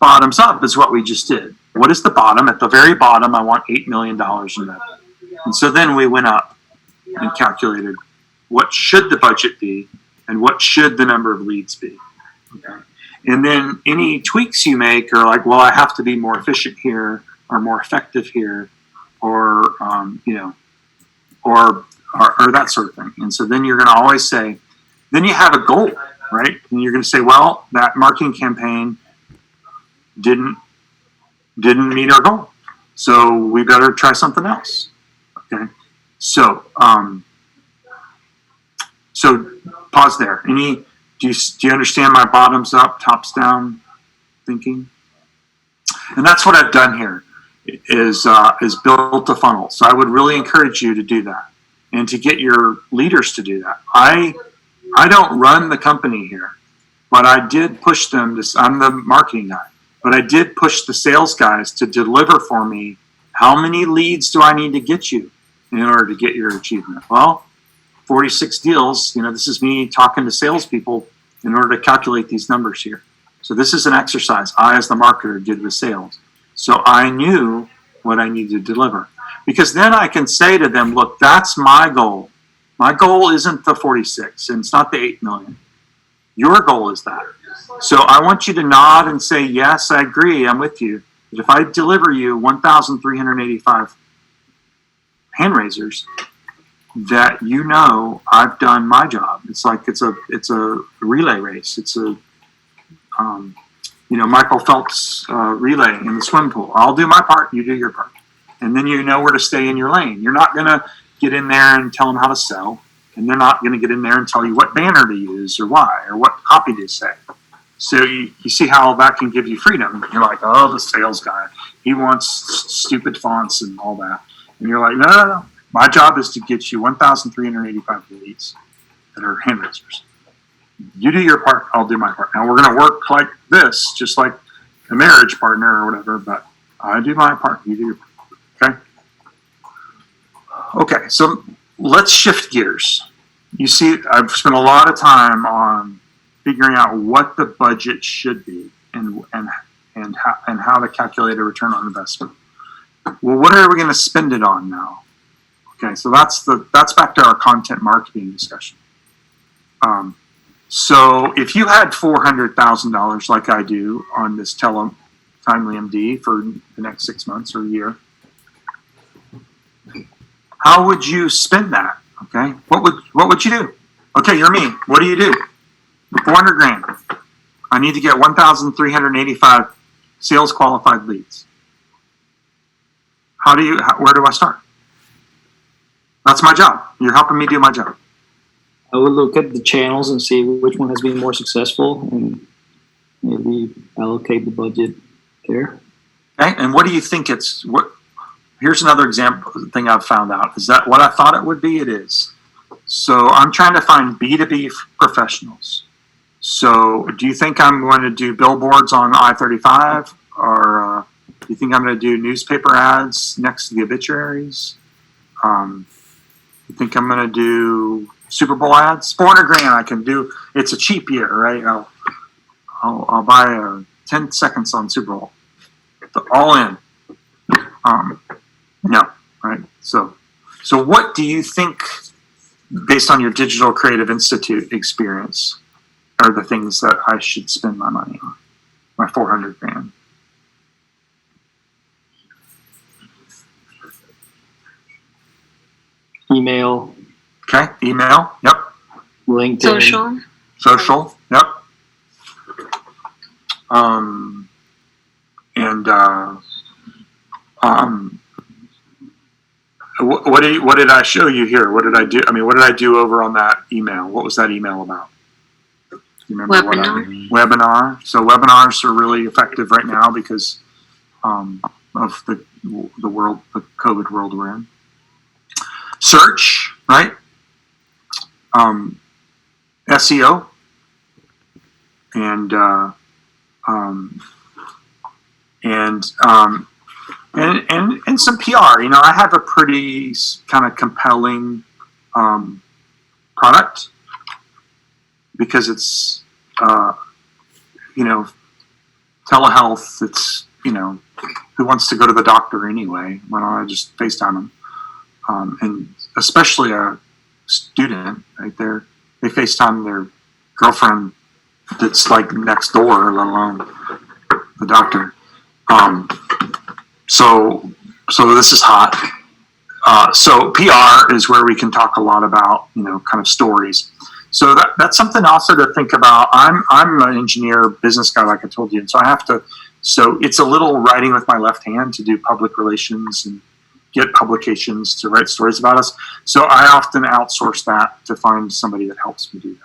bottoms up is what we just did. What is the bottom? At the very bottom, I want $8 million in revenue. And so then we went up and calculated what should the budget be and what should the number of leads be. Okay. And then any tweaks you make are like, well, I have to be more efficient here or more effective here, or or that sort of thing. And so then you're going to always say, then you have a goal, right? And you're going to say, well, that marketing campaign didn't meet our goal, so we better try something else. Okay. So pause there. Do you understand my bottoms up, tops down thinking? And that's what I've done here is built a funnel. So I would really encourage you to do that and to get your leaders to do that. I don't run the company here, but I did push them to, I'm the marketing guy, but I did push the sales guys to deliver for me. How many leads do I need to get you in order to get your achievement? Well, 46 deals. This is me talking to salespeople in order to calculate these numbers here. So this is an exercise I, as the marketer, did with sales. So I knew what I needed to deliver. Because then I can say to them, look, that's my goal. My goal isn't the 46, and it's not the 8 million. Your goal is that. So I want you to nod and say, yes, I agree, I'm with you. But if I deliver you 1,385 hand raisers, that I've done my job. It's like it's a relay race. It's a Michael Phelps relay in the swim pool. I'll do my part, you do your part, and then you know where to stay in your lane. You're not going to get in there and tell them how to sell, and they're not going to get in there and tell you what banner to use or why or what copy to say. So you see how that can give you freedom. You're like, oh, the sales guy, he wants stupid fonts and all that, and you're like, no. My job is to get you 1,385 leads that are hand raisers. You do your part, I'll do my part. Now we're going to work like this, just like a marriage partner or whatever, but I do my part, you do your part. Okay? Okay, so let's shift gears. You see, I've spent a lot of time on figuring out what the budget should be and how to calculate a return on investment. Well, what are we going to spend it on now? Okay, so that's back to our content marketing discussion. So if you had $400,000 like I do on this Timely MD for the next 6 months or a year, how would you spend that? Okay, what would you do? Okay, you're me. What do you do? 400 grand. I need to get 1,385 sales qualified leads. Where do I start? That's my job. You're helping me do my job. I would look at the channels and see which one has been more successful and maybe allocate the budget there. Okay, and what do you think here's another example thing I've found out. Is that what I thought it would be? It is. So I'm trying to find B2B professionals. So do you think I'm going to do billboards on I-35? Or do you think I'm going to do newspaper ads next to the obituaries? You think I'm going to do Super Bowl ads? 400 grand I can do. It's a cheap year, right? I'll buy 10 seconds on Super Bowl. All in. No, right? So what do you think, based on your Digital Creative Institute experience, are the things that I should spend my money on? My 400 grand. Email. Okay, email. Yep. LinkedIn. Social. Yep. What did I show you here? What did I do? I mean, what did I do over on that email? What was that email about? You remember webinar. So webinars are really effective right now because of the COVID world we're in. Search, right? SEO and some PR. You know, I have a pretty kind of compelling product because it's telehealth. It's who wants to go to the doctor anyway? Why don't I just FaceTime them? And especially a student right there, they FaceTime their girlfriend that's like next door, let alone the doctor. So this is hot. So PR is where we can talk a lot about, kind of stories. So that's something also to think about. I'm an engineer, business guy, like I told you, and so I have to. So it's a little writing with my left hand to do public relations and get publications to write stories about us. So I often outsource that to find somebody that helps me do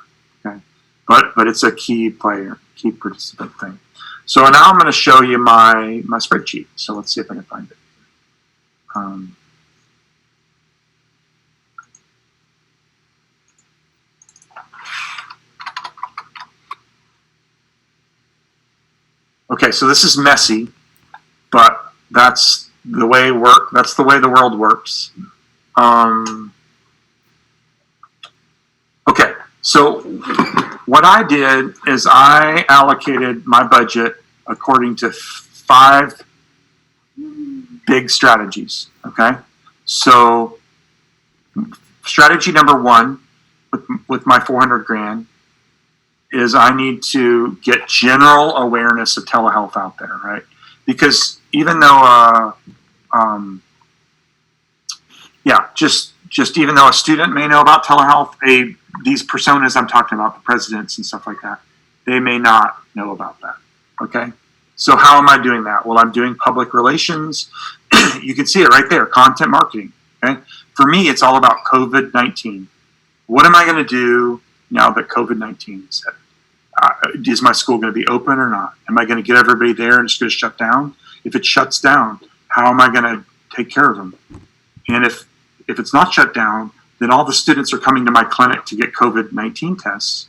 that. Okay, but it's a key participant thing. So now I'm going to show you my spreadsheet. So let's see if I can find it. Okay, so this is messy, but that's the way the world works. Okay, so what I did is I allocated my budget according to 5 big strategies. Okay, so strategy number 1 with my 400 grand is I need to get general awareness of telehealth out there, right? Because even though, just even though a student may know about telehealth, these personas I'm talking about, the presidents and stuff like that, they may not know about that. Okay, so how am I doing that? Well, I'm doing public relations. You can see it right there, content marketing. Okay, for me, it's all about COVID-19. What am I going to do now that COVID-19 is hit? Is my school going to be open or not? Am I going to get everybody there and it's going to shut down? If it shuts down, how am I going to take care of them? And if it's not shut down, then all the students are coming to my clinic to get COVID-19 tests.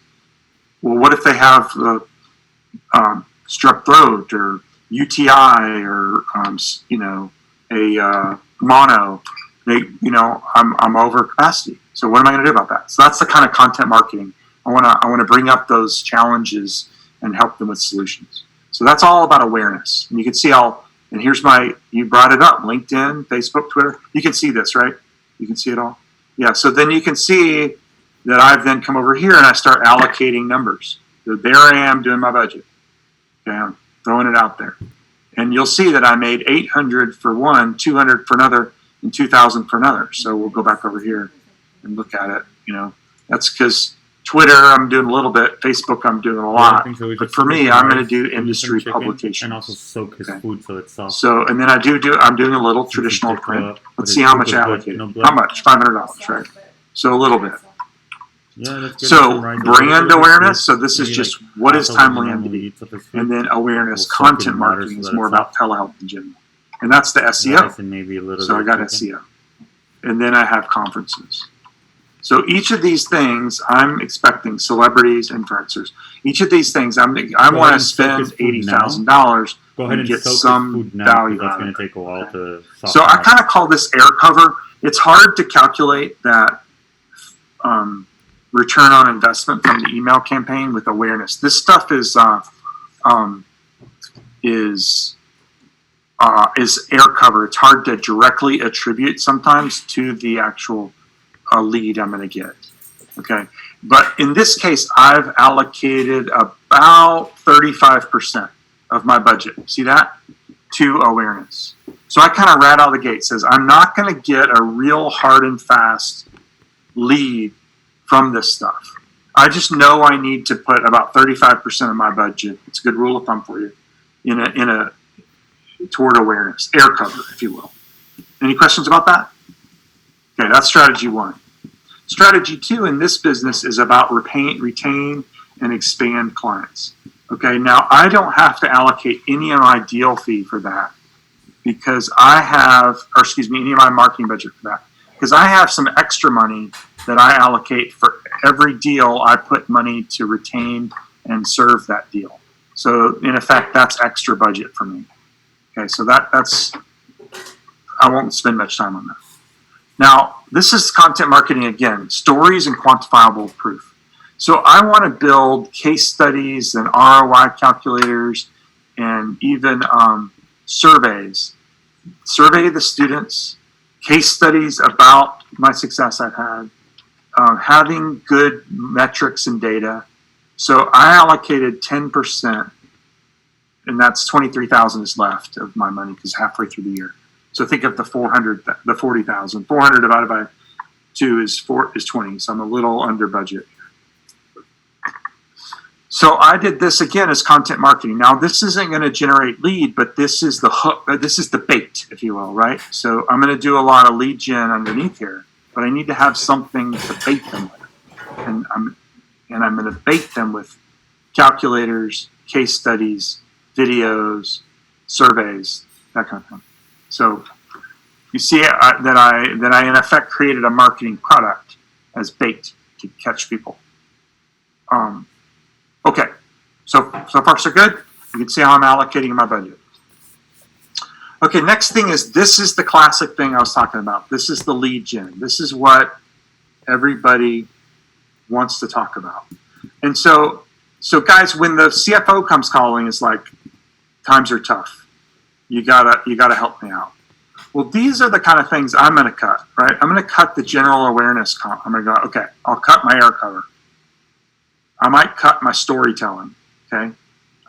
Well, what if they have strep throat or UTI or a mono? I'm over capacity. So what am I going to do about that? So that's the kind of content marketing. I want to bring up those challenges and help them with solutions. So that's all about awareness. And you can see and here's you brought it up, LinkedIn, Facebook, Twitter. You can see this, right? You can see it all? Yeah, so then you can see that I've then come over here and I start allocating numbers. So there I am doing my budget. Okay, I'm throwing it out there. And you'll see that I made 800 for one, 200 for another, and 2,000 for another. So we'll go back over here and look at it. That's because Twitter I'm doing a little bit, Facebook I'm doing a lot. So but for me, I'm going to do industry publications. And also soak his food so it's soft. So, and then I'm doing a little traditional print. Let's see how much I allocated. How much? $500, right? So a little bit. Yeah, that's good. So brand awareness. So this is just what is timely MD, and then awareness. Content marketing is more about telehealth in general, and that's the SEO. So I got SEO, and then I have conferences. So each of these things, I'm expecting celebrities, influencers. Each of these things, I want to spend $80,000 and get some value out of it. Take a while to so I kind of call this air cover. It's hard to calculate that return on investment from the email campaign with awareness. This stuff is air cover. It's hard to directly attribute sometimes to the actual lead I'm going to get. Okay, but in this case, I've allocated about 35% of my budget. See that? To awareness. So I kind of rat out the gate. Says I'm not going to get a real hard and fast lead from this stuff. I just know I need to put about 35% of my budget. It's a good rule of thumb for you toward awareness, air cover, if you will. Any questions about that? Okay, that's strategy one. Strategy two in this business is about retain and expand clients. Okay, now I don't have to allocate any of my deal fee for that because any of my marketing budget for that because I have some extra money that I allocate for every deal. I put money to retain and serve that deal. So in effect, that's extra budget for me. Okay, so that's I won't spend much time on that. Now, this is content marketing again, stories and quantifiable proof. So I want to build case studies and ROI calculators and even surveys. Survey the students, case studies about my success I've had, having good metrics and data. So I allocated 10%, and that's 23,000 is left of my money because halfway through the year. So think of the 40,000. 400 divided by 2 is 20. So I'm a little under budget. So I did this again as content marketing. Now this isn't going to generate lead, but this is the hook. This is the bait, if you will, right? So I'm going to do a lot of lead gen underneath here, but I need to have something to bait them with, and I'm going to bait them with calculators, case studies, videos, surveys, that kind of thing. So you see that I in effect created a marketing product as bait to catch people. Okay, so far so good. You can see how I'm allocating my budget. Okay, next thing is this is the classic thing I was talking about. This is the lead gen. This is what everybody wants to talk about. And so guys, when the CFO comes calling, it's like times are tough. You gotta help me out. Well, these are the kind of things I'm going to cut, right? I'm going to cut the general awareness. I'm going to go, okay, I'll cut my air cover. I might cut my storytelling, okay?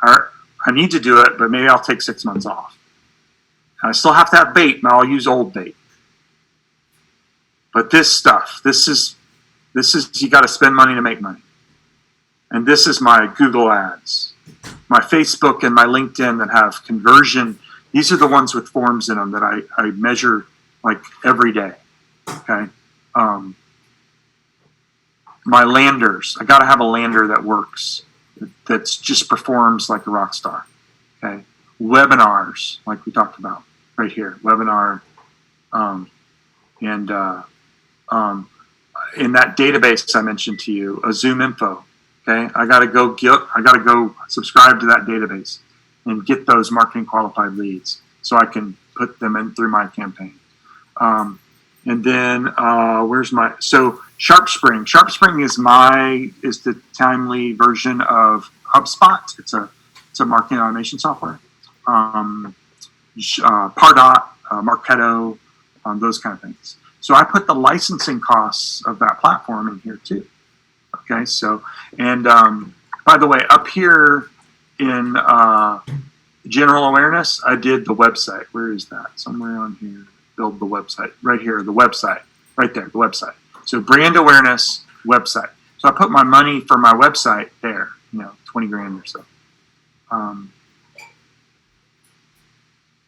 I need to do it, but maybe I'll take 6 months off. I still have to have bait, but I'll use old bait. But this stuff, this is you got to spend money to make money. And this is my Google ads, my Facebook and my LinkedIn that have conversion. These are the ones with forms in them that I measure like every day. Okay. My landers, I got to have a lander that works, that just performs like a rock star. Okay. Webinars, like we talked about right here, webinar, in that database I mentioned to you, a Zoom info. Okay, I got to go subscribe to that database and get those marketing qualified leads so I can put them in through my campaign. And then where's my SharpSpring? SharpSpring is the timely version of HubSpot. It's a marketing automation software. Pardot, Marketo, those kind of things. So I put the licensing costs of that platform in here too. Okay, so and by the way, up here in general awareness, I did the website. Where is that? Somewhere on here. Build the website. Right here, the website. Right there, the website. So brand awareness website. So I put my money for my website there, 20 grand or so.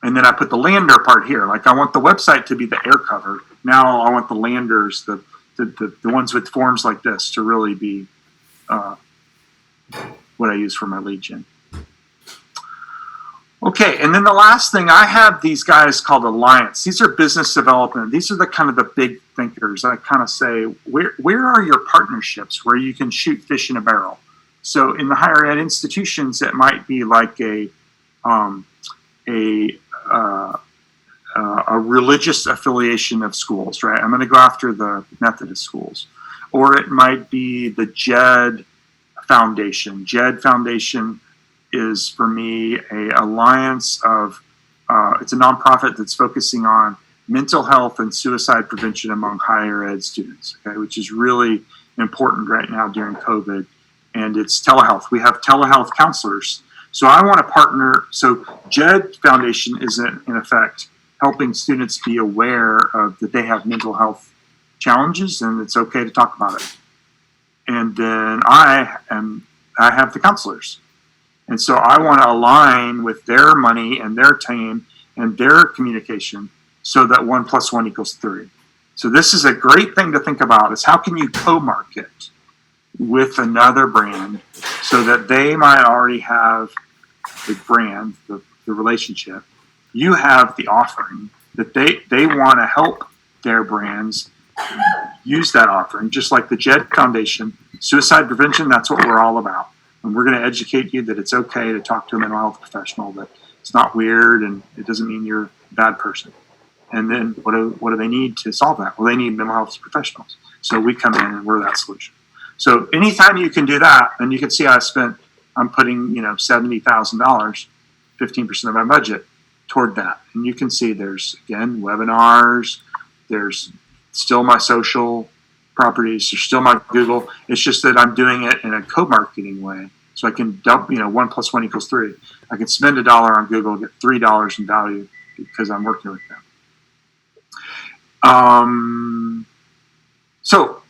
And then I put the lander part here. Like I want the website to be the air cover. Now I want the landers, the ones with forms like this to really be what I use for my lead gen. Okay, and then the last thing, I have these guys called Alliance. These are business development. These are the kind of the big thinkers. I kind of say, where are your partnerships where you can shoot fish in a barrel? So in the higher ed institutions, it might be like a religious affiliation of schools, right? I'm going to go after the Methodist schools. Or it might be the JED Foundation. JED Foundation is, for me, a alliance of, it's a nonprofit that's focusing on mental health and suicide prevention among higher ed students, okay, which is really important right now during COVID. And it's telehealth. We have telehealth counselors. So I want to partner. So JED Foundation is in effect helping students be aware of that they have mental health challenges and it's okay to talk about it. And then I have the counselors. And so I want to align with their money and their team and their communication so that 1 + 1 = 3. So this is a great thing to think about is how can you co-market with another brand so that they might already have the brand, the relationship. You have the offering that they want to help their brands use that offering, just like the JED Foundation. Suicide prevention, that's what we're all about. And we're going to educate you that it's okay to talk to a mental health professional, that it's not weird and it doesn't mean you're a bad person. And then what do they need to solve that? Well, they need mental health professionals. So we come in and we're that solution. So anytime you can do that, and you can see I'm putting, $70,000, 15% of my budget toward that. And you can see there's, again, webinars, there's still my social properties, there's still my Google. It's just that I'm doing it in a co-marketing way. So I can dump, 1 + 1 = 3. I can spend $1 on Google, get $3 in value because I'm working with them.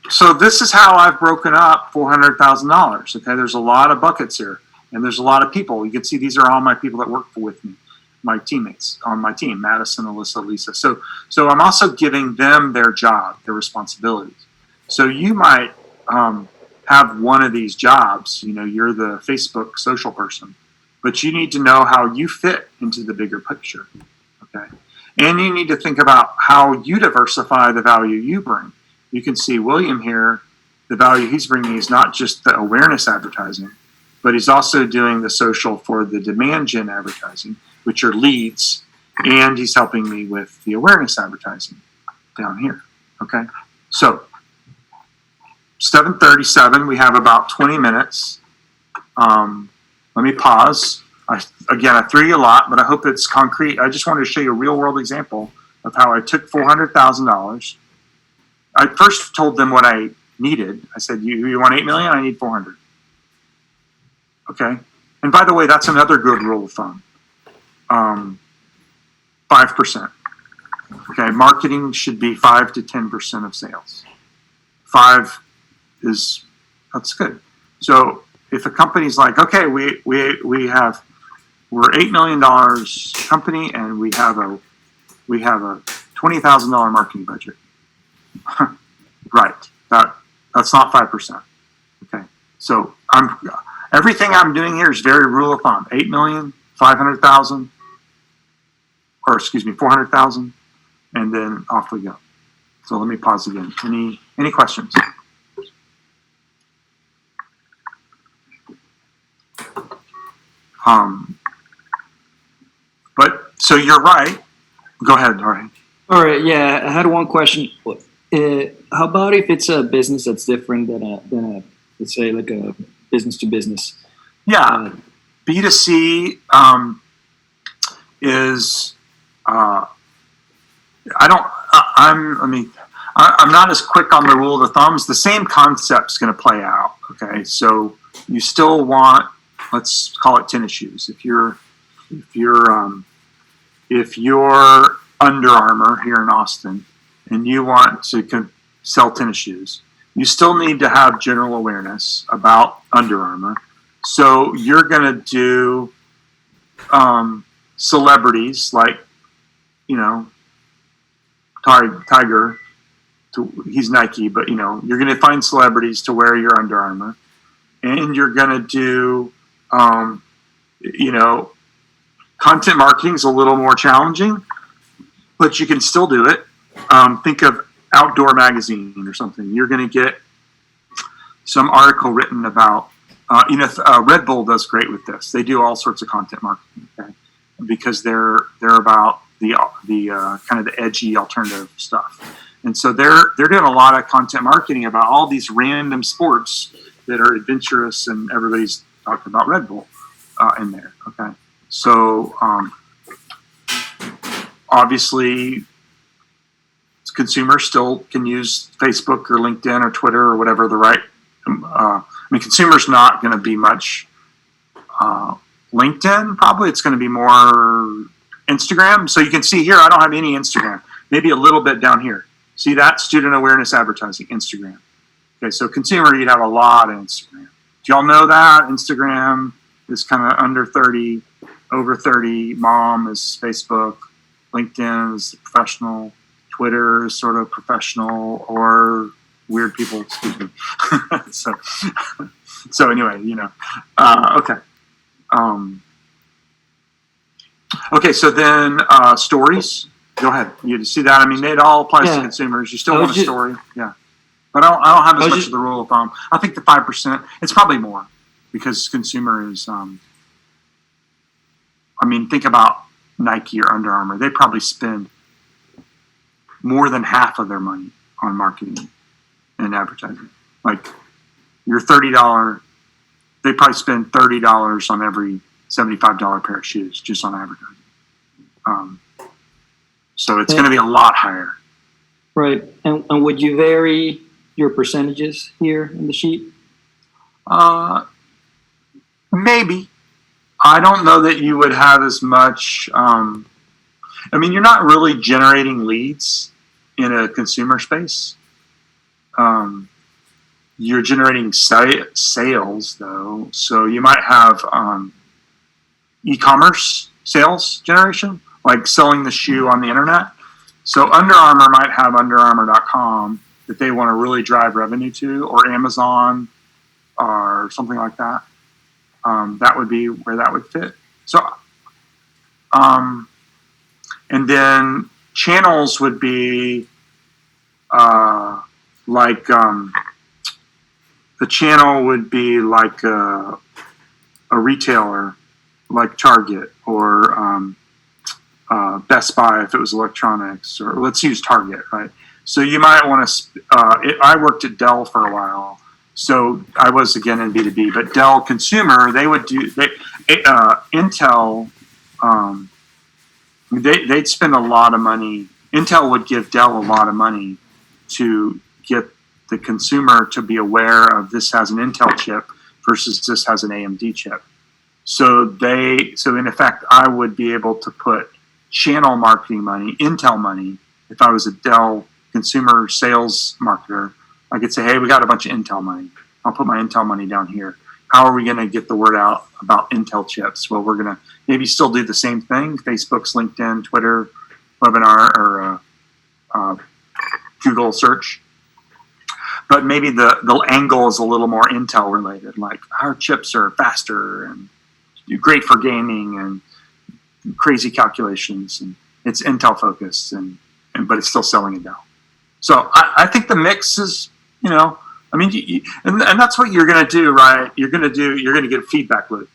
So this is how I've broken up $400,000. Okay, there's a lot of buckets here, and there's a lot of people. You can see these are all my people that work with me, my teammates on my team: Madison, Alyssa, Lisa. So I'm also giving them their job, their responsibilities. So you might have one of these jobs. You're the Facebook social person, but you need to know how you fit into the bigger picture. Okay, and you need to think about how you diversify the value you bring. You can see William here, the value he's bringing is not just the awareness advertising, but he's also doing the social for the demand gen advertising, which are leads, and he's helping me with the awareness advertising down here. Okay, so 7:37, we have about 20 minutes. Let me pause. I threw you a lot, but I hope it's concrete. I just wanted to show you a real world example of how I took $400,000. I first told them what I needed. I said, you want 8 million? I need 400. Okay. And by the way, that's another good rule of thumb. 5%. Okay. Marketing should be 5 to 10% of sales. 5 that's good. So if a company's like, okay, we're $8 million company and we have a $20,000 marketing budget. Right. That's not 5%. Okay. So everything I'm doing here is very rule of thumb. 8 million, 500,000, or excuse me, 400,000, and then off we go. So let me pause again. Any questions? But so you're right. Go ahead, Jorge. All right, yeah, I had one question. How about if it's a business that's different than a let's say like a business to business? Yeah, B2C is. I'm not as quick on the rule of thumbs. The same concept's going to play out. Okay, so you still want, let's call it tennis shoes. If you're Under Armour here in Austin and you want to sell tennis shoes, you still need to have general awareness about Under Armour. So you're going to do celebrities like, Tiger. He's Nike, but you're going to find celebrities to wear your Under Armour, and you're going to do, content marketing is a little more challenging, but you can still do it. Think of Outdoor Magazine or something. You're going to get some article written about. Red Bull does great with this. They do all sorts of content marketing, okay? Because they're about the kind of the edgy alternative stuff. And so they're doing a lot of content marketing about all these random sports that are adventurous, and everybody's talking about Red Bull in there. Okay, so obviously, consumers still can use Facebook or LinkedIn or Twitter or whatever the right. Consumers not going to be much LinkedIn. Probably it's going to be more Instagram. So you can see here, I don't have any Instagram. Maybe a little bit down here. See that? Student awareness advertising, Instagram. Okay, so consumer, you'd have a lot of Instagram. Do y'all know that? Instagram is kind of under 30, over 30. Mom is Facebook. LinkedIn is professional. Twitter is sort of professional, or weird people, excuse me. so anyway, okay. Okay, so then stories. Go ahead. You see that? It all applies to consumers. You still want a story, yeah. But I don't have as much of the rule of thumb. I think the 5%. It's probably more because consumer is. Think about Nike or Under Armour. They probably spend more than half of their money on marketing and advertising. Like your $30, they probably spend $30 on every $75 pair of shoes just on advertising. So it's going to be a lot higher. Right. And would you vary your percentages here in the sheet? Maybe. I don't know that you would have as much. You're not really generating leads in a consumer space. You're generating sales, though. So you might have e-commerce sales generation, like selling the shoe on the internet. So Under Armour might have UnderArmour.com that they want to really drive revenue to, or Amazon, or something like that. That would be where that would fit. So, and then channels would be the channel would be like a retailer, like Target or Best Buy if it was electronics, or let's use Target, right? So you might want to. I worked at Dell for a while, so I was again in B2B. But Dell consumer, they would do Intel. They'd spend a lot of money. Intel would give Dell a lot of money to get the consumer to be aware of this has an Intel chip versus this has an AMD chip. So in effect, I would be able to put channel marketing money, Intel money. If I was a Dell consumer sales marketer, I could say, hey, we got a bunch of Intel money. I'll put my Intel money down here. How are we going to get the word out about Intel chips? Well, we're going to maybe still do the same thing. Facebook's, LinkedIn, Twitter, webinar, or Google search. But maybe the angle is a little more Intel related, like our chips are faster and great for gaming and crazy calculations, and it's Intel focused, but it's still selling it Dell. So I think the mix is, and that's what you're going to do, right? You're going to get a feedback loop.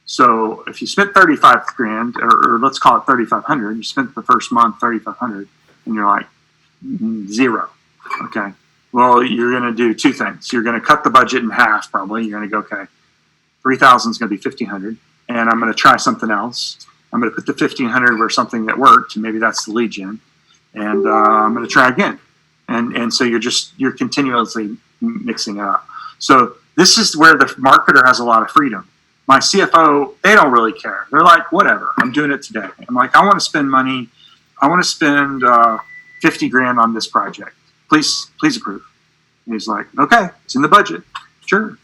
So if you spent 35 grand, or let's call it 3,500, you spent the first month 3,500, and you're like, zero. Okay. Well, you're going to do two things. You're going to cut the budget in half, probably. You're going to go, okay, 3,000 is going to be 1,500, and I'm going to try something else. I'm going to put the 1,500 where something that worked, and maybe that's the lead gen, and I'm going to try again. And so you're continuously mixing it up. So this is where the marketer has a lot of freedom. My CFO, they don't really care. They're like, whatever, I'm doing it today. I'm like, I want to spend money. I want to spend 50 grand on this project. Please approve. And he's like, okay, it's in the budget. Sure.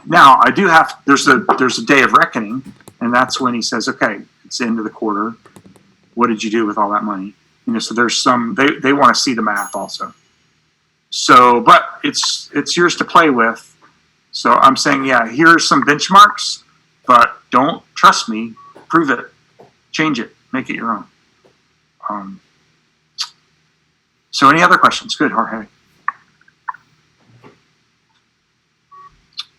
Now I do have, there's a day of reckoning, and that's when he says, okay, it's the end of the quarter. What did you do with all that money? So there's some, they want to see the math also. So, but it's yours to play with. So I'm saying, yeah, here's some benchmarks, but don't trust me. Prove it, change it, make it your own. So any other questions? Good, Jorge.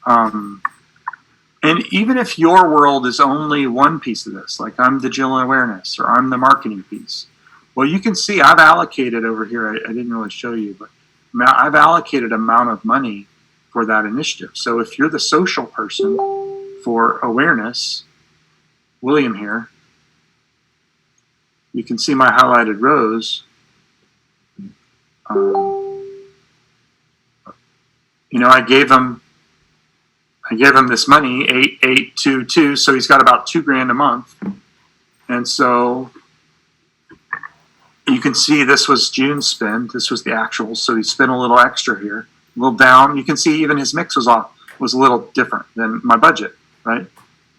And even if your world is only one piece of this, like I'm digital awareness or I'm the marketing piece, well, you can see I've allocated over here, I didn't really show you, but I've allocated amount of money for that initiative. So if you're the social person for awareness, William here, you can see my highlighted rows. I gave him this money, 8,822, so he's got about $2,000 a month. And so you can see this was June's spend. This was the actual, so he spent a little extra here, a little down. You can see even his mix was a little different than my budget, right?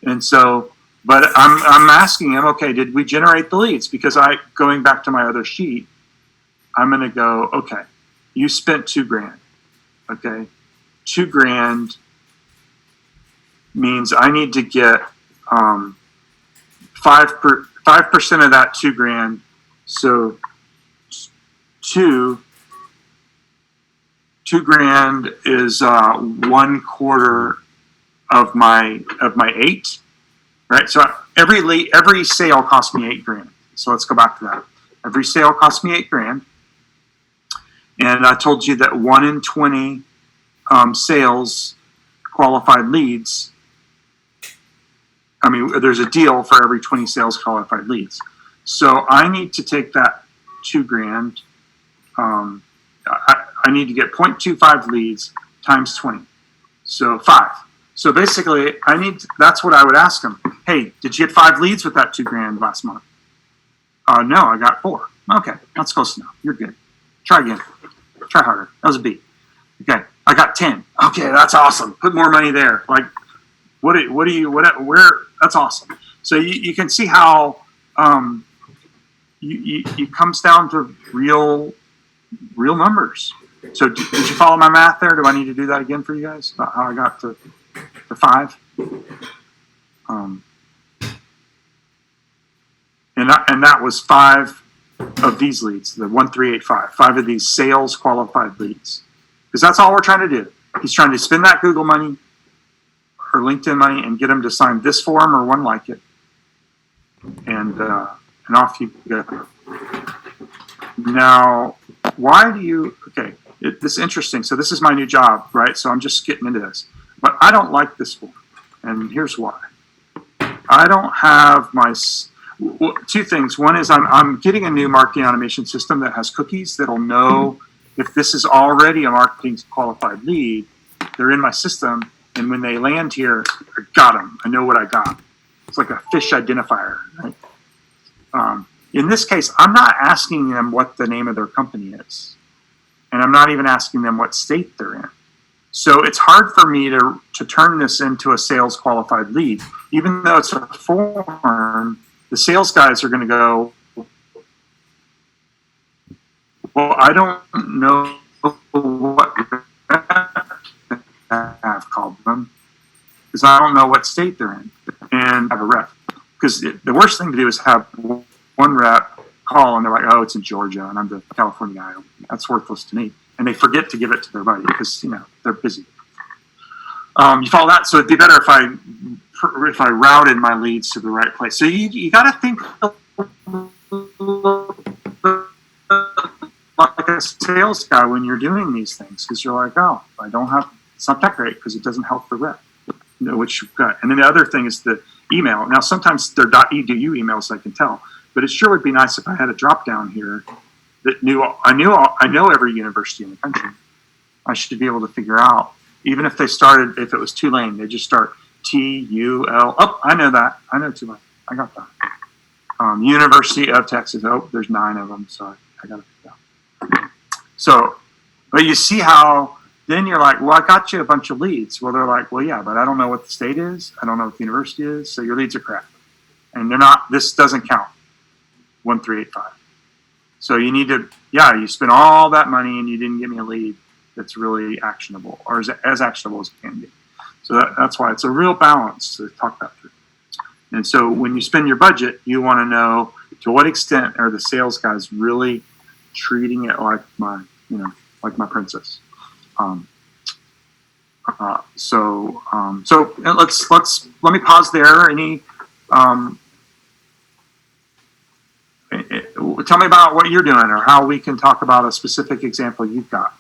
And so, but I'm asking him, okay, did we generate the leads? Because going back to my other sheet, I'm going to go, okay, you spent $2,000, okay? $2,000 means I need to get 5% of that $2,000. So $2,000 is 1/4 of my 8, right? So every sale cost me $8,000. So let's go back to that. Every sale cost me $8,000, and I told you that 1 in 20 sales qualified leads. I mean, there's a deal for every 20 sales qualified leads. So I need to take that $2,000. I need to get 0.25 leads times 20. So 5. So basically, that's what I would ask them. Hey, did you get 5 leads with that $2,000 last month? No, I got 4. Okay, that's close enough. You're good. Try again. Try harder. That was a B. Okay, I got 10. Okay, that's awesome. Put more money there. Like, where? That's awesome. So you can see how it comes down to real numbers. So did you follow my math there? Do I need to do that again for you guys? About how I got to 5? And that was 5 of these leads, the 1,385, 5 of these sales qualified leads. Because that's all we're trying to do. He's trying to spend that Google money or LinkedIn money and get them to sign this form or one like it. And off you go. Now, why do you, okay, this is interesting. So this is my new job, right? So I'm just getting into this. But I don't like this form. And here's why. I don't have my, 2 things. One is I'm getting a new marketing automation system that has cookies that'll know if this is already a marketing qualified lead. They're in my system, and when they land here, I got them. I know what I got. It's like a fish identifier, right? In this case, I'm not asking them what the name of their company is, and I'm not even asking them what state they're in. So it's hard for me to turn this into a sales qualified lead. Even though it's a form, the sales guys are going to go, well, I don't know what I have called them because I don't know what state they're in and have a rep. Because the worst thing to do is have one rep call and they're like, oh, it's in Georgia and I'm the California guy. That's worthless to me. And they forget to give it to their buddy because, they're busy. You follow that? So it'd be better if I if I routed my leads to the right place. So you got to think like a sales guy when you're doing these things, because you're like, oh, I don't have, it's not that great because it doesn't help the rep, which you've got. And then the other thing is the email. Now, sometimes they're .edu emails, I can tell, but it sure would be nice if I had a drop down here that I know every university in the country. I should be able to figure out, even if they started, if it was Tulane, they just start TUL. Oh, I know that. I know Tulane. I got that. University of Texas. Oh, there's 9 of them, so I got to figure out. So, but you see how then you're like, well, I got you a bunch of leads. Well, they're like, well, yeah, but I don't know what the state is. I don't know what the university is. So your leads are crap. And they're not, this doesn't count. 1385. So you need to, you spent all that money and you didn't give me a lead that's really actionable, or as actionable as it can be. So that's why it's a real balance to talk that through. And so when you spend your budget, you want to know to what extent are the sales guys really treating it like my princess. So let me pause there. Tell me about what you're doing, or how we can talk about a specific example you've got.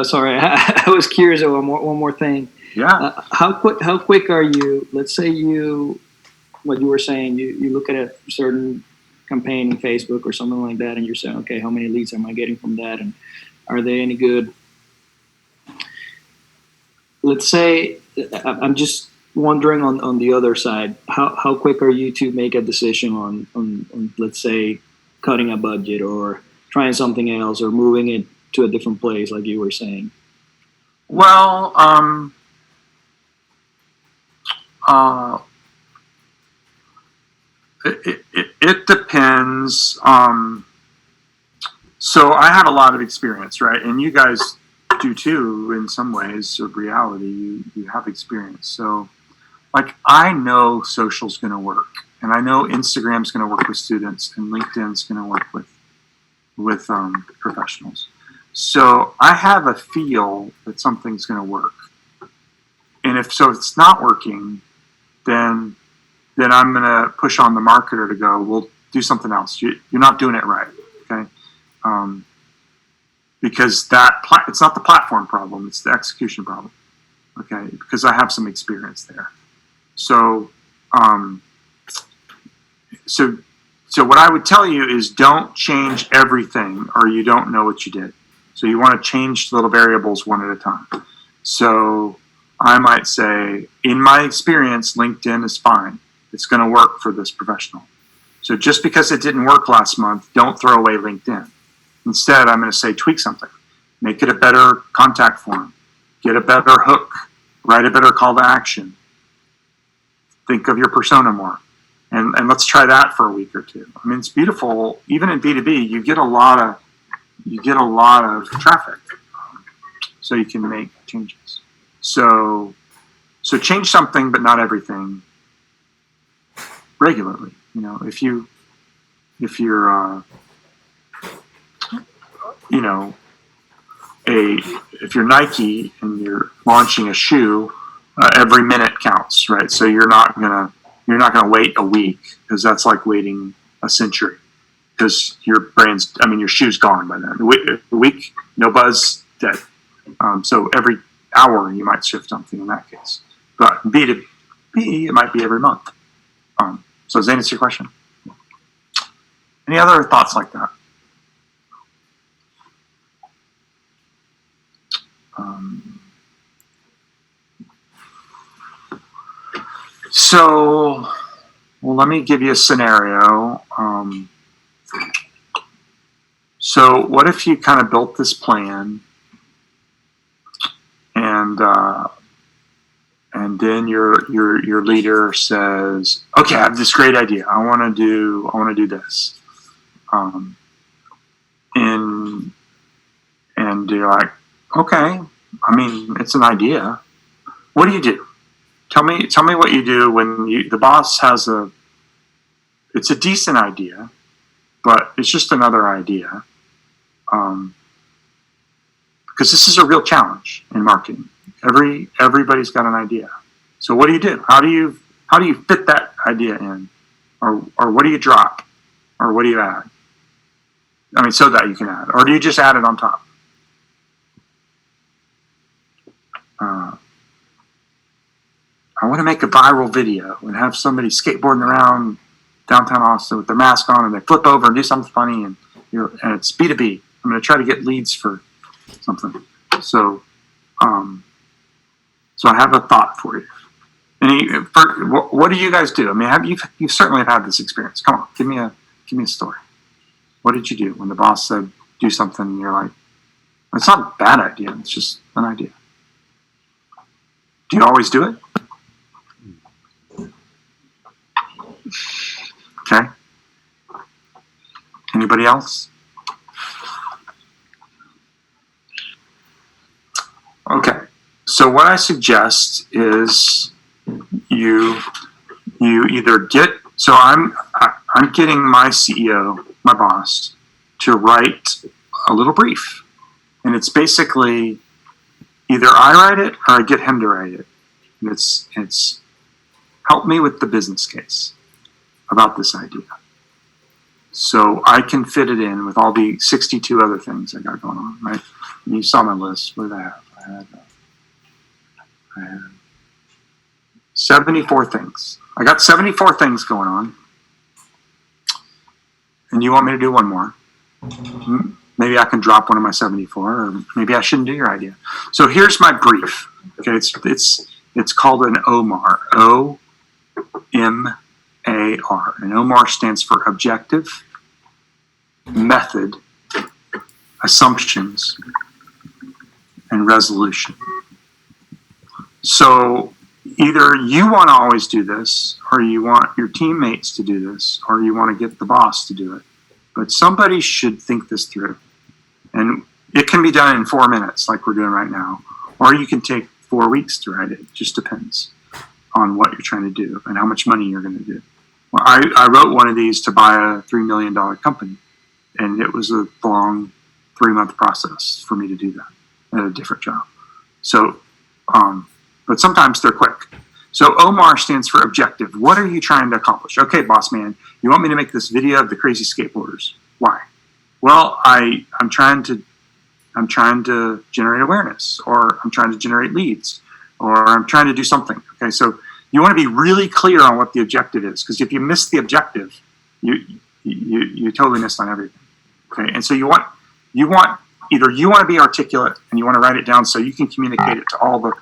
Sorry, I was curious about one more thing. Yeah. How quick are you? Let's say what you were saying, you look at a certain campaign in Facebook or something like that, and you're saying, okay, how many leads am I getting from that, and are they any good? Let's say, I'm just wondering on the other side, how quick are you to make a decision on let's say cutting a budget or trying something else or moving it to a different place, like you were saying? Well, it depends. So I have a lot of experience, right? And you guys do too, in some ways of reality. You have experience. So, like, I know social's going to work, and I know Instagram's going to work with students, and LinkedIn's going to work with professionals. So I have a feel that something's going to work, and if it's not working, then I'm going to push on the marketer to go, well, do something else. You're not doing it right, okay? Because it's not the platform problem, it's the execution problem, okay? Because I have some experience there. So, so what I would tell you is don't change everything, or you don't know what you did. So you want to change little variables one at a time. So I might say, in my experience, LinkedIn is fine. It's going to work for this professional. So just because it didn't work last month, don't throw away LinkedIn. Instead, I'm going to say tweak something. Make it a better contact form. Get a better hook. Write a better call to action. Think of your persona more. And let's try that for a week or two. I mean, it's beautiful. Even in B2B, you get a lot of traffic. So you can make changes. So change something, but not everything, regularly. If you're if you're Nike and you're launching a shoe, every minute counts, right? So you're not gonna wait a week, because that's like waiting a century, because your shoe's gone by then. A week, no buzz, dead. So every hour you might shift something in that case. But B2B, it might be every month. So does that answer your question? Any other thoughts like that? So, well, let me give you a scenario. So what if you kind of built this plan, and then your leader says, okay, I have this great idea. I want to do this. And you're like, okay, it's an idea. What do you do? Tell me what you do when the boss has it's a decent idea, but it's just another idea. Because this is a real challenge in marketing. Everybody's got an idea. So what do you do? How do you fit that idea in, or what do you drop, or what do you add? I mean, so that you can add, or do you just add it on top? I want to make a viral video and have somebody skateboarding around downtown Austin with their mask on, and they flip over and do something funny, and it's B2B. I'm going to try to get leads for something. So, so I have a thought for you. What do you guys do? I mean, you certainly have had this experience. Come on, give me a story. What did you do when the boss said do something? And you're like, it's not a bad idea. It's just an idea. Do you always do it? Okay. Anybody else? Okay. So what I suggest is you either get. So I'm getting my CEO, my boss, to write a little brief, and it's basically either I write it or I get him to write it. And it's help me with the business case about this idea, so I can fit it in with all the 62 other things I got going on. Right? And you saw my list. What did I have? I had 74 things. I got 74 things going on. And you want me to do one more? Maybe I can drop one of my 74, or maybe I shouldn't do your idea. So here's my brief. Okay, it's called an OMAR. OMAR. And OMAR stands for Objective, Method, Assumptions, and Resolution. So either you want to always do this, or you want your teammates to do this, or you want to get the boss to do it. But somebody should think this through. And it can be done in 4 minutes, like we're doing right now. Or you can take 4 weeks to write it. It just depends on what you're trying to do and how much money you're going to do. Well, I wrote one of these to buy a $3 million company. And it was a long 3-month process for me to do that at a different job. So, but sometimes they're quick. So OMAR stands for objective. What are you trying to accomplish? Okay, boss man, you want me to make this video of the crazy skateboarders. Why? Well, I'm trying to generate awareness, or I'm trying to generate leads, or I'm trying to do something. Okay, so you want to be really clear on what the objective is, because if you miss the objective, you totally missed on everything. Okay, and so you want either you want to be articulate and you want to write it down so you can communicate it to all the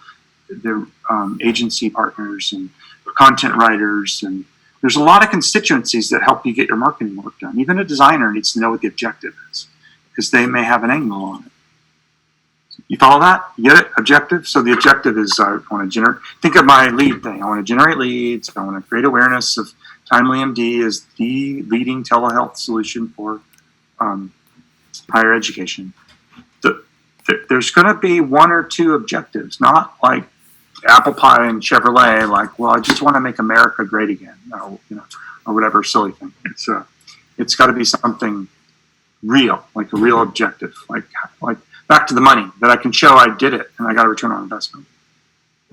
agency partners and content writers, and there's a lot of constituencies that help you get your marketing work done. Even a designer needs to know what the objective is, because they may have an angle on it. You follow that? You get it? Objective? So the objective is I want to generate, think of my lead thing. I want to generate leads. I want to create awareness of Timely MD as the leading telehealth solution for higher education. There's going to be 1 or 2 objectives, not like apple pie and Chevrolet, like, well, I just want to make America great again, or whatever silly thing. It's got to be something real, like a real objective, like back to the money, that I can show I did it and I got a return on investment.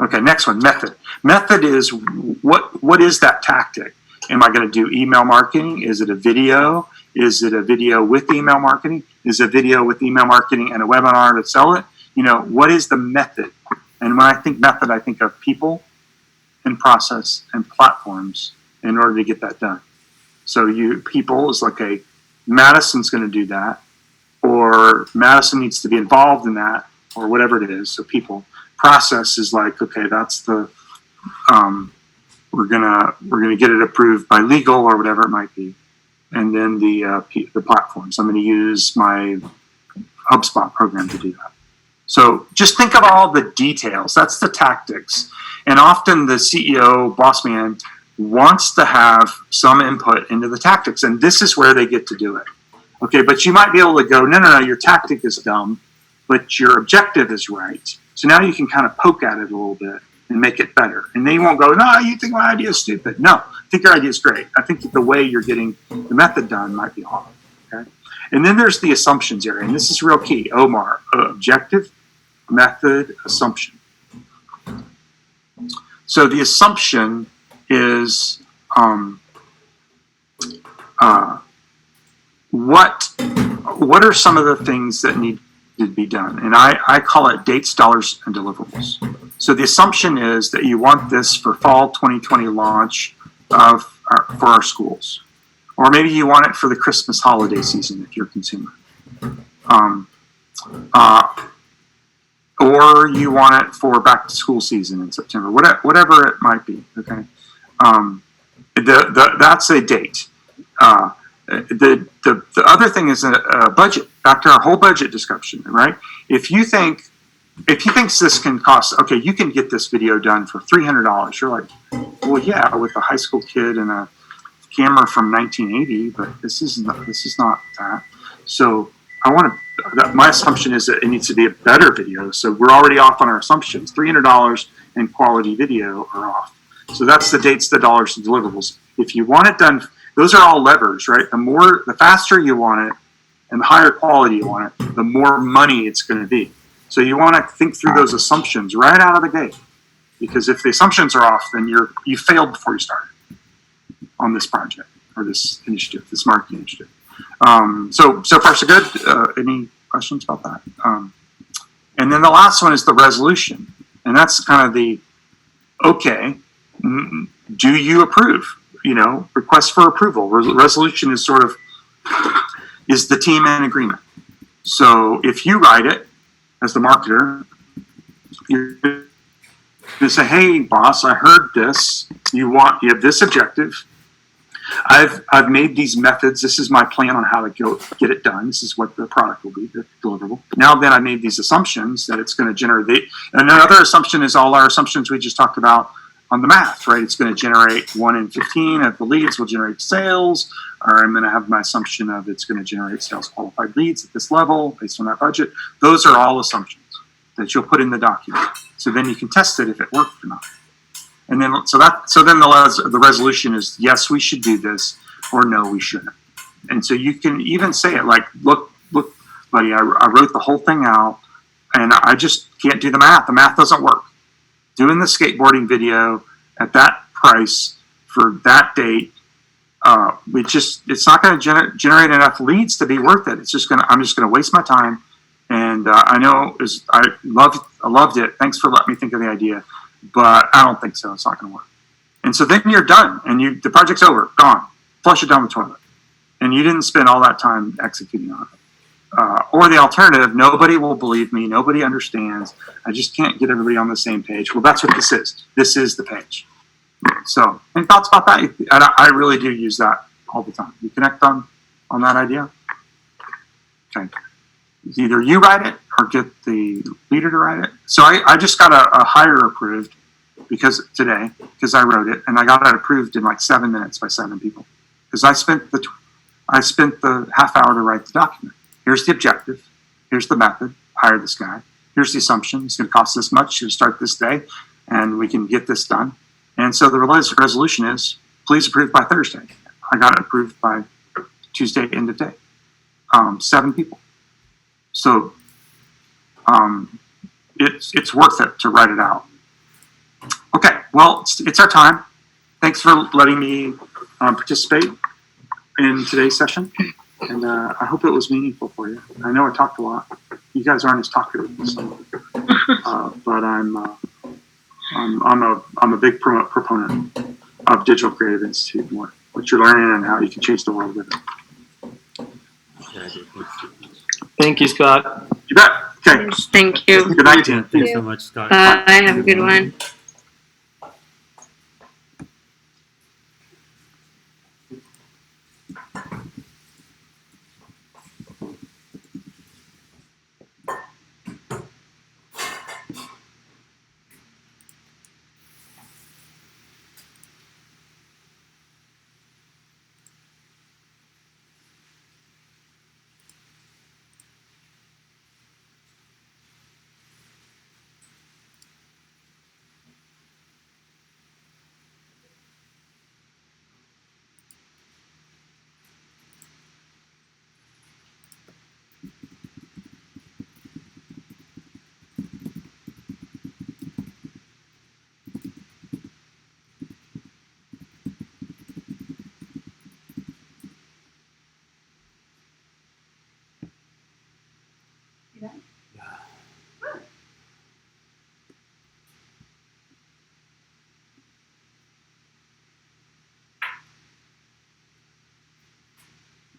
Okay, next one, method. Method is what is that tactic? Am I going to do email marketing? Is it a video? Is it a video with email marketing? Is it a video with email marketing and a webinar to sell it? What is the method? And when I think method, I think of people and process and platforms in order to get that done. So people is like, Madison's going to do that, or Madison needs to be involved in that, or whatever it is. So people. Process is like, okay, that's the we're gonna get it approved by legal or whatever it might be. And then the platforms. I'm going to use my HubSpot program to do that. So just think of all the details. That's the tactics. And often the CEO, boss man, wants to have some input into the tactics. And this is where they get to do it. Okay, but you might be able to go, no, your tactic is dumb, but your objective is right. So now you can kind of poke at it a little bit and make it better. And they won't go, no, you think my idea is stupid. No, I think your idea is great. I think that the way you're getting the method done might be off. And then there's the assumptions area, and this is real key. Omar, objective, method, assumption. So the assumption is what are some of the things that need to be done? And I call it dates, dollars, and deliverables. So the assumption is that you want this for fall 2020 launch for our schools. Or maybe you want it for the Christmas holiday season if you're a consumer. Or you want it for back to school season in September, whatever it might be. Okay, that's a date. The other thing is a budget. Back to our whole budget discussion, right? If you think this can cost, okay, you can get this video done for $300. You're like, well, yeah, with a high school kid and a camera from 1980, but this is not that. So my assumption is that it needs to be a better video. So we're already off on our assumptions. $300 and quality video are off. So that's the dates, the dollars, and deliverables. If you want it done, those are all levers, right? The faster you want it and the higher quality you want it, the more money it's going to be. So you want to think through those assumptions right out of the gate. Because if the assumptions are off, then you failed before you started on this project or this initiative, this marketing initiative. So far so good. Any questions about that? And then the last one is the resolution, and that's kind of the okay. Do you approve? Request for approval. Resolution is sort of is the team in agreement. So if you write it as the marketer, you're going to say, "Hey, boss, I heard this. You have this objective. I've made these methods. This is my plan on how to get it done. This is what the product will be, the deliverable. Now then, I made these assumptions that it's going to generate. And another assumption is all our assumptions we just talked about on the math, right? It's going to generate 1 in 15 of the leads will generate sales, or I'm going to have my assumption of it's going to generate sales qualified leads at this level based on that budget. Those are all assumptions that you'll put in the document. So then you can test it if it worked or not. And then, so then the resolution is yes, we should do this, or no, we shouldn't. And so you can even say it like, look, buddy, I wrote the whole thing out, and I just can't do the math. The math doesn't work. Doing the skateboarding video at that price for that date, it's not going to generate enough leads to be worth it. I'm just going to waste my time. And I loved it. Thanks for letting me think of the idea. But I don't think so. It's not going to work. And so then you're done, and the project's over, gone. Flush it down the toilet. And you didn't spend all that time executing on it. Or the alternative, nobody will believe me, nobody understands, I just can't get everybody on the same page. Well, that's what this is. This is the page. So, any thoughts about that? I really do use that all the time. You connect on that idea? Okay. Either you write it or get the leader to write it. So I just got a hire approved today because I wrote it, and I got it approved in like 7 minutes by 7 people because I spent the half hour to write the document. Here's the objective. Here's the method. Hire this guy. Here's the assumption. It's going to cost this much. You'll start this day, and we can get this done. And so the resolution is please approve by Thursday. I got it approved by Tuesday, end of day. 7 people. So it's worth it to write it out. Okay, well, it's our time. Thanks for letting me participate in today's session, and I hope it was meaningful for you. I know I talked a lot. You guys aren't as talkative, so, but I'm a big proponent of Digital Creative Institute and what you're learning and how you can change the world with it. Thank you, Scott. You bet. Okay. Yes, thank you. Good night, Tina. Thanks so much, Scott. Bye. Have a good one.